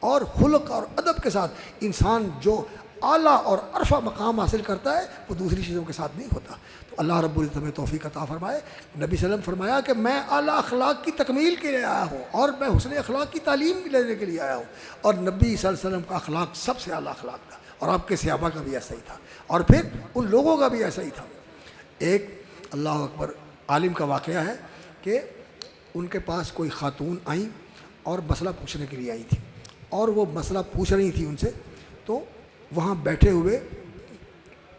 اور خلق اور ادب کے ساتھ انسان جو اعلیٰ اور عرفہ مقام حاصل کرتا ہے وہ دوسری چیزوں کے ساتھ نہیں ہوتا. تو اللہ رب العزت ہمیں توفیق عطا فرمائے. نبی صلی اللہ علیہ وسلم فرمایا کہ میں اعلیٰ اخلاق کی تکمیل کے لیے آیا ہوں اور میں حسن اخلاق کی تعلیم بھی لینے کے لیے آیا ہوں. اور نبی صلی اللہ علیہ وسلم کا اخلاق سب سے اعلیٰ اخلاق تھا, اور آپ کے صحابہ کا بھی ایسا ہی تھا, اور پھر ان لوگوں کا بھی ایسا ہی تھا. ایک اللہ اکبر عالم کا واقعہ ہے کہ ان کے پاس کوئی خاتون آئیں اور مسئلہ پوچھنے کے لیے آئی تھی, اور وہ مسئلہ پوچھ رہی تھی ان سے. تو وہاں بیٹھے ہوئے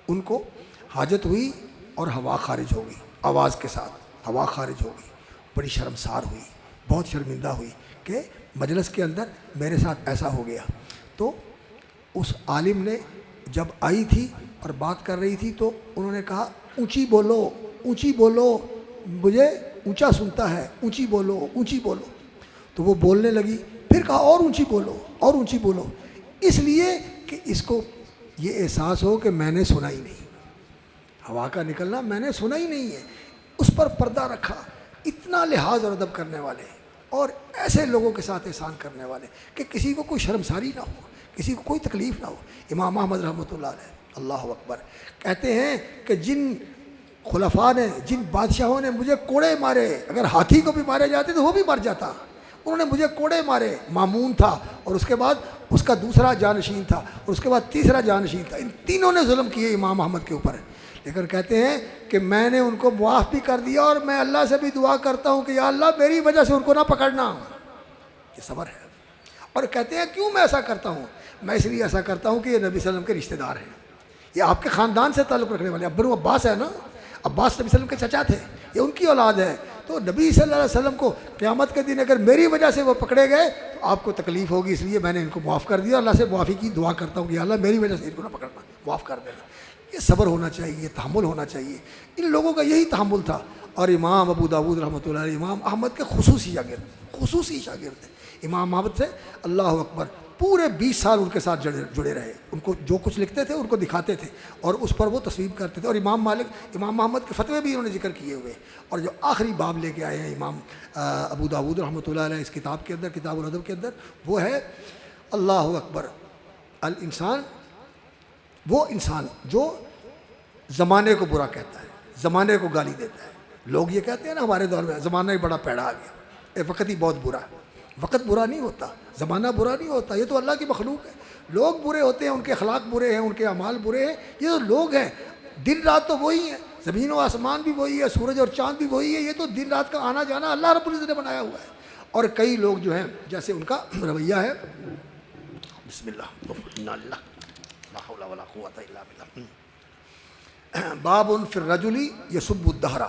ان کو حاجت ہوئی اور ہوا خارج ہو گئی, آواز کے ساتھ ہوا خارج ہو گئی. بڑی شرمسار ہوئی, بہت شرمندہ ہوئی کہ مجلس کے اندر میرے ساتھ ایسا ہو گیا. تو اس عالم نے جب آئی تھی اور بات کر رہی تھی تو انہوں نے کہا اونچی بولو, اونچی بولو, مجھے اونچا سنتا ہے, اونچی بولو, اونچی بولو. تو وہ بولنے لگی, پھر کہا اور اونچی بولو, اور اونچی بولو, اس لیے کہ اس کو یہ احساس ہو کہ میں نے سنا ہی نہیں, ہوا کا نکلنا میں نے سنا ہی نہیں ہے. اس پر پردہ رکھا. اتنا لحاظ اور ادب کرنے والے اور ایسے لوگوں کے ساتھ احسان کرنے والے کہ کسی کو کوئی شرمساری نہ ہو, کسی کو کوئی تکلیف نہ ہو. امام احمد رحمۃ اللہ علیہ, اللہ اکبر, کہتے ہیں کہ جن خلفاء نے, جن بادشاہوں نے مجھے کوڑے مارے, اگر ہاتھی کو بھی مارے جاتے تو وہ بھی مر جاتا, انہوں نے مجھے کوڑے مارے. مامون تھا, اور اس کے بعد اس کا دوسرا جانشین تھا, اور اس کے بعد تیسرا جانشین تھا. ان تینوں نے ظلم کیے امام احمد کے اوپر. لیکن کہتے ہیں کہ میں نے ان کو معاف بھی کر دیا, اور میں اللہ سے بھی دعا کرتا ہوں کہ یا اللہ میری وجہ سے ان کو نہ پکڑنا. یہ صبر ہے. اور کہتے ہیں کیوں میں ایسا کرتا ہوں؟ میں اس لیے ایسا کرتا ہوں کہ یہ نبی صلی اللہ علیہ وسلم کے رشتہ دار ہیں, یہ آپ کے خاندان سے تعلق رکھنے والے. بنو عباس ہے نا, عباس نبی صلی اللہ علیہ وسلم کے چچا تھے, یہ ان کی اولاد ہے. تو نبی صلی اللہ علیہ وسلم کو قیامت کے دن اگر میری وجہ سے وہ پکڑے گئے تو آپ کو تکلیف ہوگی, اس لیے میں نے ان کو معاف کر دیا. اللہ سے معافی کی دعا کرتا ہوں کہ اللہ میری وجہ سے ان کو نہ پکڑنا, معاف کر دینا. یہ صبر ہونا چاہیے, یہ تحمل ہونا چاہیے. ان لوگوں کا یہی تحمل تھا. اور امام ابو داود رحمۃ اللہ علیہ امام احمد کے خصوصی شاگرد ہیں. امام احمد سے اللہ اکبر پورے 20 سال ان کے ساتھ جڑے رہے. ان کو جو کچھ لکھتے تھے ان کو دکھاتے تھے, اور اس پر وہ تصویب کرتے تھے. اور امام مالک, امام محمد کے فتوے بھی انہوں نے ذکر کیے ہوئے. اور جو آخری باب لے کے آئے ہیں امام ابو داود رحمۃ اللہ علیہ اس کتاب کے اندر, کتاب الادب کے اندر, وہ ہے اللہ اکبر الانسان, وہ انسان جو زمانے کو برا کہتا ہے, زمانے کو گالی دیتا ہے. لوگ یہ کہتے ہیں نا ہمارے دور میں زمانہ ہی بڑا پیڑا آ گیا, اے وقت ہی بہت برا ہے. وقت برا نہیں ہوتا, زمانہ برا نہیں ہوتا, یہ تو اللہ کی مخلوق ہے. لوگ برے ہوتے ہیں, ان کے اخلاق برے ہیں, ان کے اعمال برے ہیں. یہ تو لوگ ہیں, دن رات تو وہی ہیں, زمین و آسمان بھی وہی ہے, سورج اور چاند بھی وہی ہے. یہ تو دن رات کا آنا جانا اللہ رب العزت نے بنایا ہوا ہے. اور کئی لوگ جو ہیں جیسے ان کا رویہ ہے, بسم اللہ لا حول ولا قوۃ الا باللہ, باب فی الرجل یسب الدہر.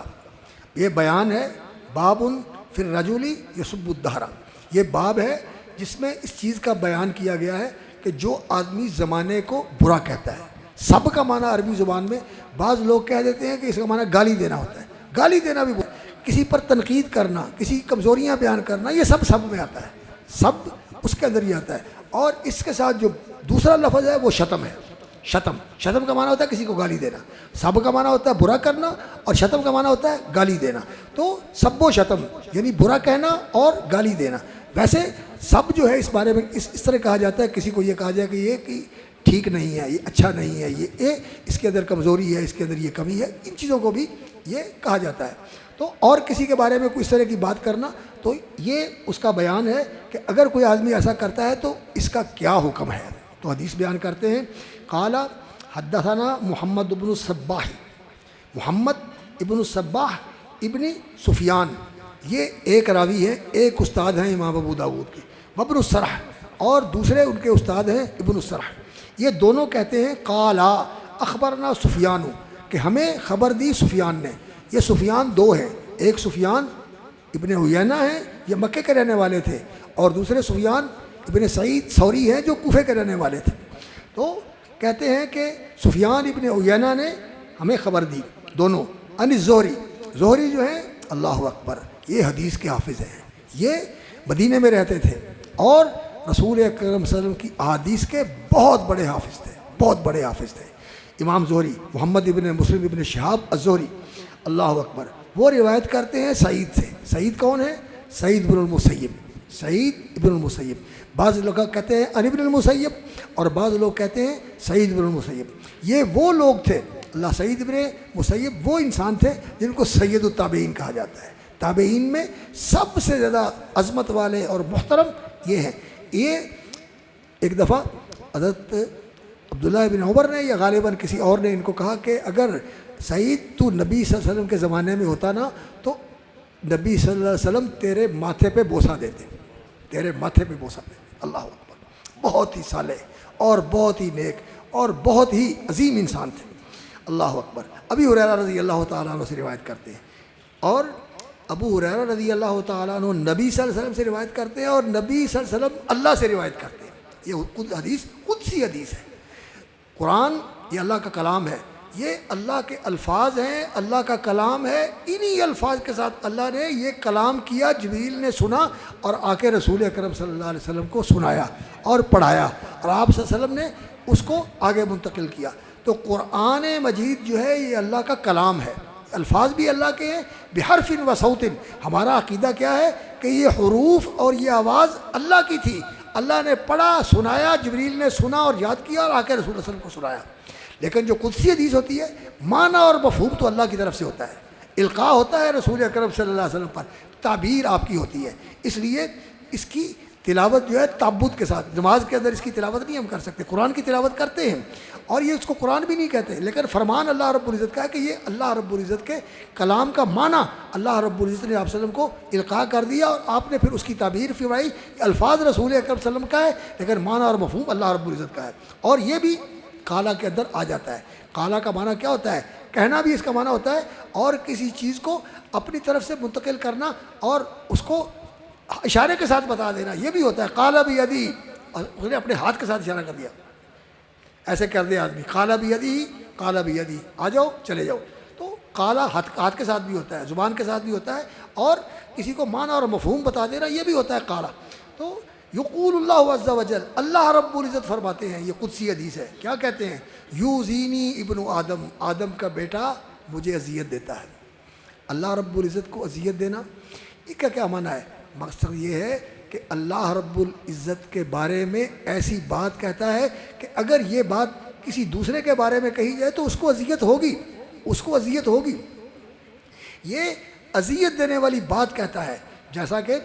یہ بیان ہے باب فی الرجل یسب الدہر. یہ باب ہے جس میں اس چیز کا بیان کیا گیا ہے کہ جو آدمی زمانے کو برا کہتا ہے. سب کا معنی عربی زبان میں بعض لوگ کہہ دیتے ہیں کہ اس کا معنی گالی دینا ہوتا ہے. گالی دینا بھی برا, کسی پر تنقید کرنا, کسی کمزوریاں بیان کرنا, یہ سب میں آتا ہے, سب اس کے اندر ہی آتا ہے. اور اس کے ساتھ جو دوسرا لفظ ہے وہ شتم ہے. شتم کا معنی ہوتا ہے کسی کو گالی دینا. سب کا معنی ہوتا ہے برا کرنا, اور شتم کا معنی ہوتا ہے گالی دینا. تو سب و شتم یعنی برا کہنا اور گالی دینا. ویسے سب جو ہے اس بارے میں اس طرح کہا جاتا ہے, کسی کو یہ کہا جائے کہ یہ کہ ٹھیک نہیں ہے, یہ اچھا نہیں ہے, یہ اس کے اندر کمزوری ہے, اس کے اندر یہ کمی ہے, ان چیزوں کو بھی یہ کہا جاتا ہے. تو اور کسی کے بارے میں کوئی اس طرح کی بات کرنا, تو یہ اس کا بیان ہے کہ اگر کوئی آدمی ایسا کرتا ہے تو اس کا کیا حکم ہے. تو حدیث بیان کرتے ہیں, قال حدثنا محمد ابن الصباح, محمد ابن الصباح ابن سفیان, یہ ایک راوی ہے, ایک استاد ہیں امام ابو داود کے, وابن السرح, اور دوسرے ان کے استاد ہیں ابن السرح. یہ دونوں کہتے ہیں قال اخبرنا سفیان, کہ ہمیں خبر دی سفیان نے. یہ سفیان دو ہیں, ایک سفیان ابن عیینہ ہیں، یہ مکے کے رہنے والے تھے، اور دوسرے سفیان ابن سعید ثوری ہیں جو کوفے کے رہنے والے تھے۔ تو کہتے ہیں کہ سفیان ابن عیینہ نے ہمیں خبر دی دونوں، ان الزہری، زہری جو ہیں اللہ اکبر، یہ حدیث کے حافظ ہیں، یہ مدینے میں رہتے تھے اور رسول اکرم صلی اللہ علیہ وسلم کی احادیث کے بہت بڑے حافظ تھے، بہت بڑے حافظ تھے۔ امام زہری محمد ابن مسلم ابن شہاب الزہری، اللہ اکبر، وہ روایت کرتے ہیں سعید سے۔ سعید کون ہے؟ سعید بن المسیب، سعید ابن المسیب۔ بعض لوگ کہتے ہیں ان ابن المسیب اور بعض لوگ کہتے ہیں سعید بن المسیب۔ یہ وہ لوگ تھے، اللہ، سعید ابن مسیب وہ انسان تھے جن کو سید التابعین کہا جاتا ہے۔ تابعین میں سب سے زیادہ عظمت والے اور محترم یہ ہیں۔ یہ ایک دفعہ حضرت عبداللہ ابن عمر نے یا غالباً کسی اور نے ان کو کہا کہ اگر سعید تو نبی صلی اللہ علیہ وسلم کے زمانے میں ہوتا نا تو نبی صلی اللہ علیہ وسلم تیرے ماتھے پہ بوسہ دیتے، تیرے ماتھے پہ بوسہ دیتے۔ اللہ اکبر، بہت ہی صالح اور بہت ہی نیک اور بہت ہی عظیم انسان تھے، اللہ اکبر۔ ابی ہریرہ رضی اللہ تعالیٰ عنہ سے روایت کرتے ہیں، اور ابو ہریرہ رضی اللہ تعالیٰ عنہ نبی صلی اللہ علیہ وسلم سے روایت کرتے ہیں اور نبی صلی اللہ علیہ وسلم اللہ سے روایت کرتے ہیں۔ یہ حدیث قدسی حدیث ہے۔ قرآن یہ اللہ کا کلام ہے، یہ اللہ کے الفاظ ہیں، اللہ کا کلام ہے۔ انہی الفاظ کے ساتھ اللہ نے یہ کلام کیا، جبریل نے سنا اور آ کے رسول اکرم صلی اللہ علیہ وسلم کو سنایا اور پڑھایا، اور آپ صلی اللہ علیہ وسلم نے اس کو آگے منتقل کیا۔ تو قرآن مجید جو ہے یہ اللہ کا کلام ہے، الفاظ بھی اللہ کے ہیں، بحرف و صوت۔ ہمارا عقیدہ کیا ہے کہ یہ حروف اور یہ آواز اللہ کی تھی، اللہ نے پڑھا، سنایا، جبریل نے سنا اور یاد کیا اور آ کے رسول اللہ صلی اللہ علیہ وسلم کو سنایا۔ لیکن جو قدسی حدیث ہوتی ہے، معنی اور مفہوم تو اللہ کی طرف سے ہوتا ہے، القاء ہوتا ہے رسول اکرم صلی اللہ علیہ وسلم پر، تعبیر آپ کی ہوتی ہے۔ اس لیے اس کی تلاوت جو ہے تعبد کے ساتھ، نماز کے اندر اس کی تلاوت نہیں ہم کر سکتے، قرآن کی تلاوت کرتے ہیں، اور یہ اس کو قرآن بھی نہیں کہتے، لیکن فرمان اللہ رب العزت کا ہے کہ یہ اللہ رب العزت کے کلام کا معنی اللہ رب العزت نے آپ صلی اللہ علیہ وسلم کو القاء کر دیا، اور آپ نے پھر اس کی تعبیر فرمائی۔ الفاظ رسول اکرم صلی اللہ علیہ وسلم کا ہے، لیکن معنی اور مفہوم اللہ رب العزت کا ہے۔ اور یہ بھی قالا کے اندر آ جاتا ہے۔ قالا کا معنی کیا ہوتا ہے؟ کہنا بھی اس کا معنی ہوتا ہے، اور کسی چیز کو اپنی طرف سے منتقل کرنا اور اس کو اشارے کے ساتھ بتا دینا، یہ بھی ہوتا ہے۔ قالا بیدی، اور اس نے اپنے ہاتھ کے ساتھ اشارہ کر دیا، ایسے کر دے آدمی، قالا بیدی، قالا بیدی، آ جاؤ چلے جاؤ۔ تو قالا ہاتھ کے ساتھ بھی ہوتا ہے، زبان کے ساتھ بھی ہوتا ہے، اور کسی کو معنی اور مفہوم بتا دینا یہ بھی ہوتا ہے قالا۔ تو یقول اللہ عز و جل، اللہ رب العزت فرماتے ہیں، یہ قدسی حدیث ہے، کیا کہتے ہیں؟ یوزینی ابن آدم، آدم کا بیٹا مجھے اذیت دیتا ہے۔ اللہ رب العزت کو اذیت دینا، یہ کیا معنی ہے؟ مقصد یہ ہے کہ اللہ رب العزت کے بارے میں ایسی بات کہتا ہے کہ اگر یہ بات کسی دوسرے کے بارے میں کہی جائے تو اس کو اذیت ہوگی، اس کو اذیت ہوگی۔ یہ اذیت دینے والی بات کہتا ہے، جیسا کہ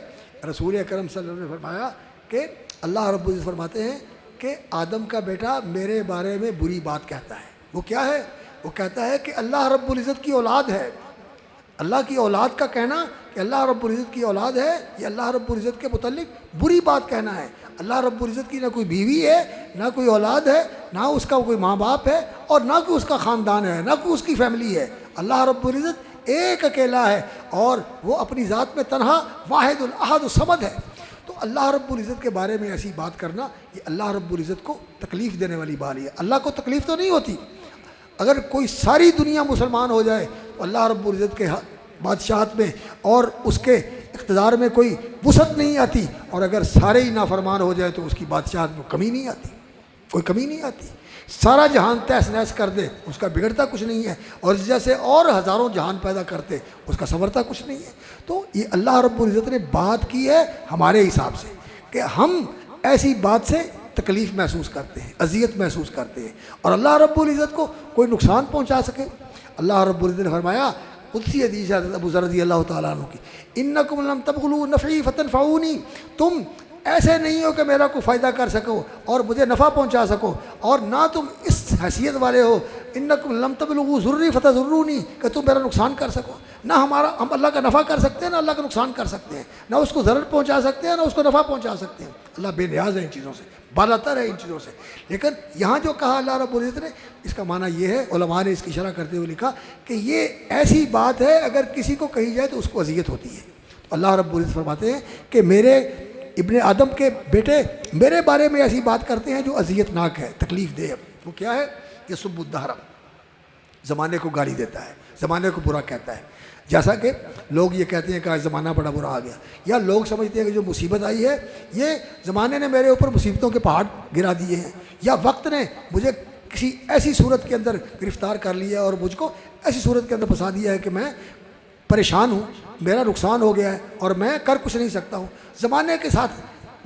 رسول اکرم صلی اللہ علیہ وسلم نے فرمایا کہ اللہ رب العزت فرماتے ہیں کہ آدم کا بیٹا میرے بارے میں بری بات کہتا ہے۔ وہ کیا ہے؟ وہ کہتا ہے کہ اللہ رب العزت کی اولاد ہے۔ اللہ کی اولاد کا کہنا کہ اللہ رب العزت کی اولاد ہے، یہ اللہ رب العزت کے متعلق بری بات کہنا ہے۔ اللہ رب العزت کی نہ کوئی بیوی ہے، نہ کوئی اولاد ہے، نہ اس کا کوئی ماں باپ ہے، اور نہ کوئی اس کا خاندان ہے، نہ کوئی اس کی فیملی ہے۔ اللہ رب العزت ایک اکیلا ہے، اور وہ اپنی ذات میں تنہا واحد الاحد الصمد ہے۔ تو اللہ رب العزت کے بارے میں ایسی بات کرنا یہ اللہ رب العزت کو تکلیف دینے والی بات ہے۔ اللہ کو تکلیف تو نہیں ہوتی، اگر کوئی ساری دنیا مسلمان ہو جائے تو اللہ رب العزت کے بادشاہت میں اور اس کے اقتدار میں کوئی وسعت نہیں آتی، اور اگر سارے ہی نافرمان ہو جائے تو اس کی بادشاہت میں کمی نہیں آتی، کوئی کمی نہیں آتی۔ سارا جہان تہس نہس کر دے اس کا بگڑتا کچھ نہیں ہے، اور جیسے اور ہزاروں جہان پیدا کرتے اس کا سنورتا کچھ نہیں ہے۔ تو یہ اللہ رب العزت نے بات کی ہے ہمارے حساب سے کہ ہم ایسی بات سے تکلیف محسوس کرتے ہیں، اذیت محسوس کرتے ہیں، اور اللہ رب العزت کو کوئی نقصان پہنچا سکے۔ اللہ رب العزت نے فرمایا، قدسی حدیث حضرت ابو ذر رضی اللہ تعالیٰ عنہ کی، انکم لم تبلغوا نفعی فتنفعونی، تم ایسے نہیں ہو کہ میرا کو فائدہ کر سکو اور مجھے نفع پہنچا سکو، اور نہ تم اس حیثیت والے ہو انکم لم تبلغوا ضری فتضرونی، کہ تم میرا نقصان کر سکو۔ نہ ہم اللہ کا نفع کر سکتے ہیں، نہ اللہ کا نقصان کر سکتے ہیں، نہ اس کو ضرر پہنچا سکتے ہیں، نہ اس کو نفع پہنچا سکتے ہیں۔ اللہ بے نیاز ہے ان چیزوں سے، بالاتر ہے ان چیزوں سے۔ لیکن یہاں جو کہا اللہ رب العزت نے، اس کا معنی یہ ہے، علماء نے اس کی شرح کرتے ہوئے لکھا کہ یہ ایسی بات ہے اگر کسی کو کہی جائے تو اس کو اذیت ہوتی ہے، تو اللہ رب العزت فرماتے ہیں کہ میرے ابن آدم کے بیٹے میرے بارے میں ایسی بات کرتے ہیں جو اذیت ناک ہے، تکلیف دہ ہے۔ وہ کیا ہے؟ یہ سب الدہر، زمانے کو گالی دیتا ہے، زمانے کو برا کہتا ہے۔ جیسا کہ لوگ یہ کہتے ہیں کہ آج زمانہ بڑا برا آ گیا، یا لوگ سمجھتے ہیں کہ جو مصیبت آئی ہے یہ زمانے نے میرے اوپر مصیبتوں کے پہاڑ گرا دیے ہیں، یا وقت نے مجھے کسی ایسی صورت کے اندر گرفتار کر لیا ہے اور مجھ کو ایسی صورت کے اندر پھنسا دیا ہے کہ میں پریشان ہوں، میرا نقصان ہو گیا ہے اور میں کر کچھ نہیں سکتا ہوں۔ زمانے کے ساتھ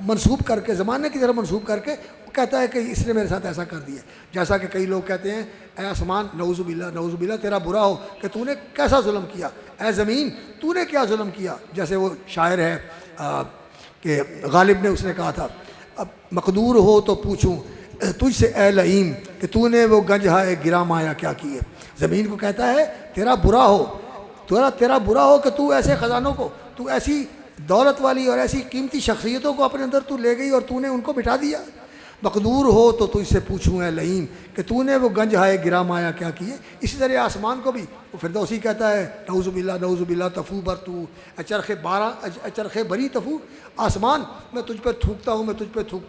منسوب کر کے، زمانے کی طرف منسوب کر کے وہ کہتا ہے کہ اس نے میرے ساتھ ایسا کر دیا۔ جیسا کہ کئی لوگ کہتے ہیں اے آسمان نعوذ باللہ تیرا برا ہو کہ تو نے کیسا ظلم کیا، اے زمین تو نے کیا ظلم کیا۔ جیسے وہ شاعر ہے کہ غالب نے اس نے کہا تھا اب مقدور ہو تو پوچھوں تجھ سے اے لئیم کہ تو نے وہ گنج ہائے گرا مایا کیا کیے۔ زمین کو کہتا ہے تیرا برا ہو کہ تو ایسے خزانوں کو، تو ایسی دولت والی اور ایسی قیمتی شخصیتوں کو اپنے اندر تو لے گئی اور تو نے ان کو بٹھا دیا۔ مقدور ہو تو تجھ سے پوچھوں اے لئیم کہ تو نے وہ گنج ہائے گرا مایا کیا کیے۔ اسی طرح آسمان کو بھی وہ فردوسی کہتا ہے نعوذ باللہ تفو بر تو چرخ بری تفو، آسمان میں تجھ پہ تھوکتا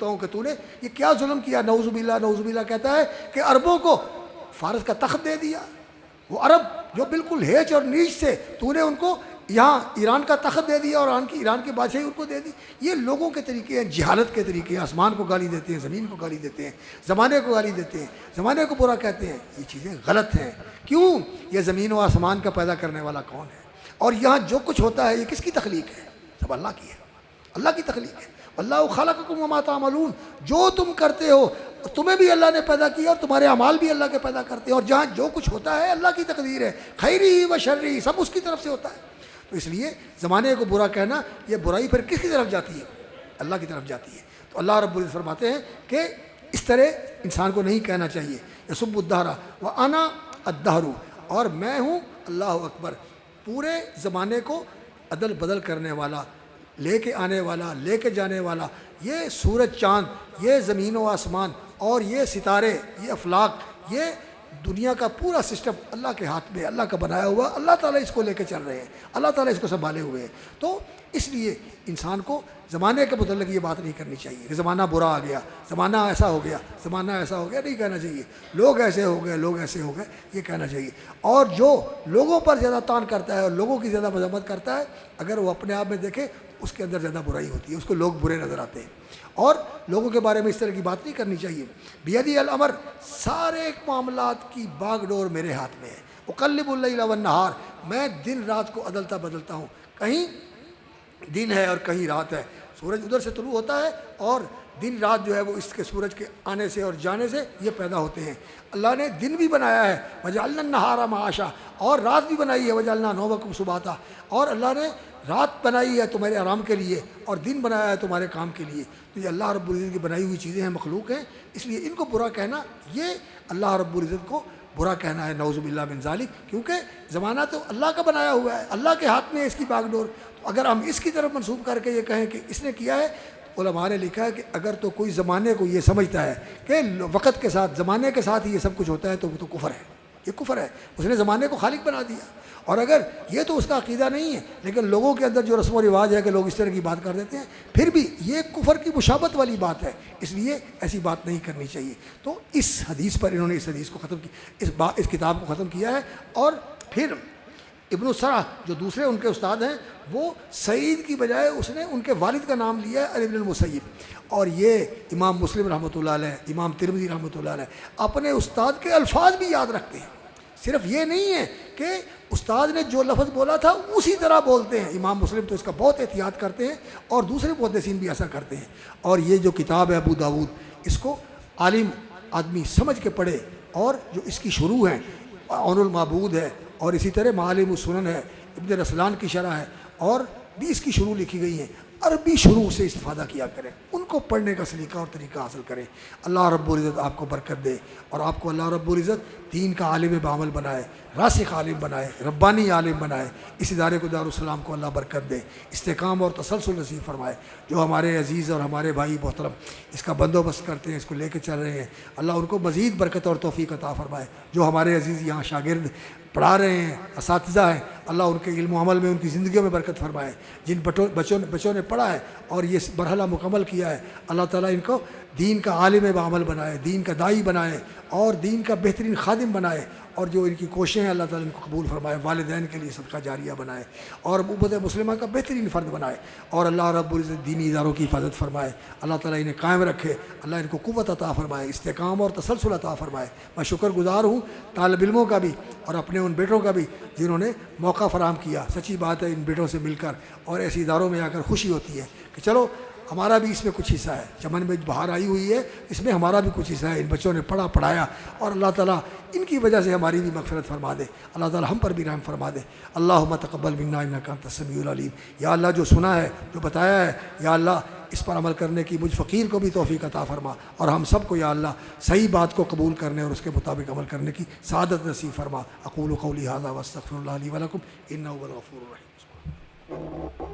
ہوں کہ تو نے یہ کیا ظلم کیا۔ نعوذ باللہ کہتا ہے کہ عربوں کو فارس کا تخت دے دیا، وہ عرب جو بالکل ہیچ اور نیچ سے تو نے ان کو یہاں ایران کا تخت دے دیا اور ایران کی بادشاہی ان کو دے دی۔ یہ لوگوں کے طریقے ہیں، جہالت کے طریقے ہیں۔ آسمان کو گالی دیتے ہیں، زمین کو گالی دیتے ہیں، زمانے کو گالی دیتے ہیں، زمانے کو برا کہتے ہیں۔ یہ چیزیں غلط ہیں۔ کیوں؟ یہ زمین و آسمان کا پیدا کرنے والا کون ہے؟ اور یہاں جو کچھ ہوتا ہے یہ کس کی تخلیق ہے؟ سب اللہ کی ہے، اللہ کی تخلیق ہے۔ اللہ خلقکم وما تعملون، جو تم کرتے ہو تمہیں بھی اللہ نے پیدا کیا اور تمہارے اعمال بھی اللہ کے پیدا کرتے ہیں، اور جہاں جو کچھ ہوتا ہے اللہ کی تقدیر ہے، خیری و شرری سب اس کی طرف سے ہوتا ہے۔ تو اس لیے زمانے کو برا کہنا، یہ برائی پھر کس کی طرف جاتی ہے؟ اللہ کی طرف جاتی ہے۔ تو اللہ رب العزت فرماتے ہیں کہ اس طرح انسان کو نہیں کہنا چاہیے یسب الدہر وانا الدہر، اور میں ہوں اللہ اکبر، پورے زمانے کو عدل بدل کرنے والا، لے کے آنے والا، لے کے جانے والا۔ یہ سورج چاند، یہ زمین و آسمان اور یہ ستارے، یہ افلاق، یہ دنیا کا پورا سسٹم اللہ کے ہاتھ میں، اللہ کا بنایا ہوا، اللہ تعالیٰ اس کو لے کے چل رہے ہیں، اللہ تعالیٰ اس کو سنبھالے ہوئے ہیں۔ تو اس لیے انسان کو زمانے کے متعلق یہ بات نہیں کرنی چاہیے کہ زمانہ برا آ گیا، زمانہ ایسا ہو گیا، زمانہ ایسا ہو گیا، نہیں کہنا چاہیے۔ لوگ ایسے ہو گئے، لوگ ایسے ہو گئے، یہ کہنا چاہیے۔ اور جو لوگوں پر زیادہ تان کرتا ہے اور لوگوں کی زیادہ مذمت کرتا ہے، اگر وہ اپنے آپ میں دیکھے اس کے اندر زیادہ برائی ہوتی ہے، اس کو لوگ برے نظر آتے ہیں۔ اور لوگوں کے بارے میں اس طرح کی بات نہیں کرنی چاہیے۔ بیدی الامر، سارے معاملات کی باغ ڈور میرے ہاتھ میں ہے۔ اقلب اللیل والنہار، میں دن رات کو عدلتا بدلتا ہوں، کہیں دن ہے اور کہیں رات ہے۔ سورج ادھر سے طلوع ہوتا ہے اور دن رات جو ہے وہ اس کے سورج کے آنے سے اور جانے سے یہ پیدا ہوتے ہیں۔ اللہ نے دن بھی بنایا ہے وجعلنا النہار معاشا، اور رات بھی بنائی ہے وجعلنا نومکم سباتا، اور اللہ نے رات بنائی ہے تمہارے آرام کے لیے اور دن بنایا ہے تمہارے کام کے لیے۔ تو یہ اللہ رب العزت کی بنائی ہوئی چیزیں ہیں، مخلوق ہیں، اس لیے ان کو برا کہنا یہ اللہ رب العزت کو برا کہنا ہے، نعوذ باللہ من ذالک، کیونکہ زمانہ تو اللہ کا بنایا ہوا ہے، اللہ کے ہاتھ میں ہے اس کی باغ ڈور۔ تو اگر ہم اس کی طرف منسوب کر کے یہ کہیں کہ اس نے کیا ہے، علماء نے لکھا ہے کہ اگر تو کوئی زمانے کو یہ سمجھتا ہے کہ وقت کے ساتھ، زمانے کے ساتھ ہی یہ سب کچھ ہوتا ہے، تو وہ تو کفر ہے، یہ کفر ہے، اس نے زمانے کو خالق بنا دیا۔ اور اگر یہ تو اس کا عقیدہ نہیں ہے، لیکن لوگوں کے اندر جو رسم و رواج ہے کہ لوگ اس طرح کی بات کر دیتے ہیں، پھر بھی یہ کفر کی مشابت والی بات ہے، اس لیے ایسی بات نہیں کرنی چاہیے۔ تو اس حدیث پر انہوں نے اس حدیث کو ختم کی، اس کتاب کو ختم کیا ہے۔ اور پھر ابن السرح جو دوسرے ان کے استاد ہیں، وہ سعید کی بجائے اس نے ان کے والد کا نام لیا ہے علی بن المسیب۔ اور یہ امام مسلم رحمۃ اللہ علیہ، امام ترمذی رحمۃ اللہ علیہ اپنے استاد کے الفاظ بھی یاد رکھتے ہیں۔ صرف یہ نہیں ہے کہ استاد نے جو لفظ بولا تھا اسی طرح بولتے ہیں، امام مسلم تو اس کا بہت احتیاط کرتے ہیں اور دوسرے محدثین بھی ایسا کرتے ہیں۔ اور یہ جو کتاب ہے ابو داود، اس کو عالم آدمی سمجھ کے پڑھے، اور جو اس کی شروع ہیں عون المعبود ہے، اور اسی طرح معالم السنن ہے، ابن رسلان کی شرح ہے، اور بھی اس کی شروع لکھی گئی ہیں، عربی شروع سے استفادہ کیا کریں، ان کو پڑھنے کا سلیقہ اور طریقہ حاصل کریں۔ اللہ رب العزت آپ کو برکت دے، اور آپ کو اللہ رب العزت دین کا عالم بعمل بنائے، راسخ عالم بنائے، ربانی عالم بنائے۔ اس ادارے کو دارالسلام کو اللہ برکت دے، استحکام اور تسلسل نصیب فرمائے۔ جو ہمارے عزیز اور ہمارے بھائی محترم اس کا بندوبست کرتے ہیں، اس کو لے کے چل رہے ہیں، اللہ ان کو مزید برکت اور توفیق عطا فرمائے۔ جو ہمارے عزیز یہاں شاگرد پڑھا رہے ہیں، اساتذہ ہیں، اللہ ان کے علم و عمل میں ان کی زندگیوں میں برکت فرمائے. جن بچوں نے پڑھا ہے اور یہ مرحلہ مکمل کیا ہے، اللہ تعالیٰ ان کو دین کا عالم بعمل بنائے، دین کا داعی بنائے اور دین کا بہترین خادم بنائے، اور جو ان کی کوششیں ہیں اللہ تعالیٰ ان کو قبول فرمائے، والدین کے لیے صدقہ جاریہ بنائے اور امت مسلمہ کا بہترین فرد بنائے، اور اللہ رب العزت دینی اداروں کی حفاظت فرمائے. اللہ تعالیٰ انہیں قائم رکھے، اللہ ان کو قوت عطا فرمائے، استحکام اور تسلسل عطا فرمائے. میں شکر گزار ہوں طالب علموں کا بھی اور اپنے ان بیٹوں کا بھی جنہوں نے موقع فراہم کیا. سچی بات ہے ان بیٹوں سے مل کر اور ایسے اداروں میں آ کر خوشی ہوتی ہے کہ چلو ہمارا بھی اس میں کچھ حصہ ہے. چمن میں بہار آئی ہوئی ہے، اس میں ہمارا بھی کچھ حصہ ہے. ان بچوں نے پڑھایا اور اللہ تعالیٰ ان کی وجہ سے ہماری بھی مغفرت فرما دے. اللہ تعالیٰ ہم پر بھی رحم فرما دے. اللہم تقبل منا انک انت السمیع العلیم. یا اللہ جو سنا ہے، جو بتایا ہے، یا اللہ اس پر عمل کرنے کی مجھ فقیر کو بھی توفیق عطا فرما، اور ہم سب کو یا اللہ صحیح بات کو قبول کرنے اور اس کے مطابق عمل کرنے کی سعادت نصیب فرما. اقول قولی ھذا واستغفر اللہ لی ولکم انہ هو الغفور الرحیم.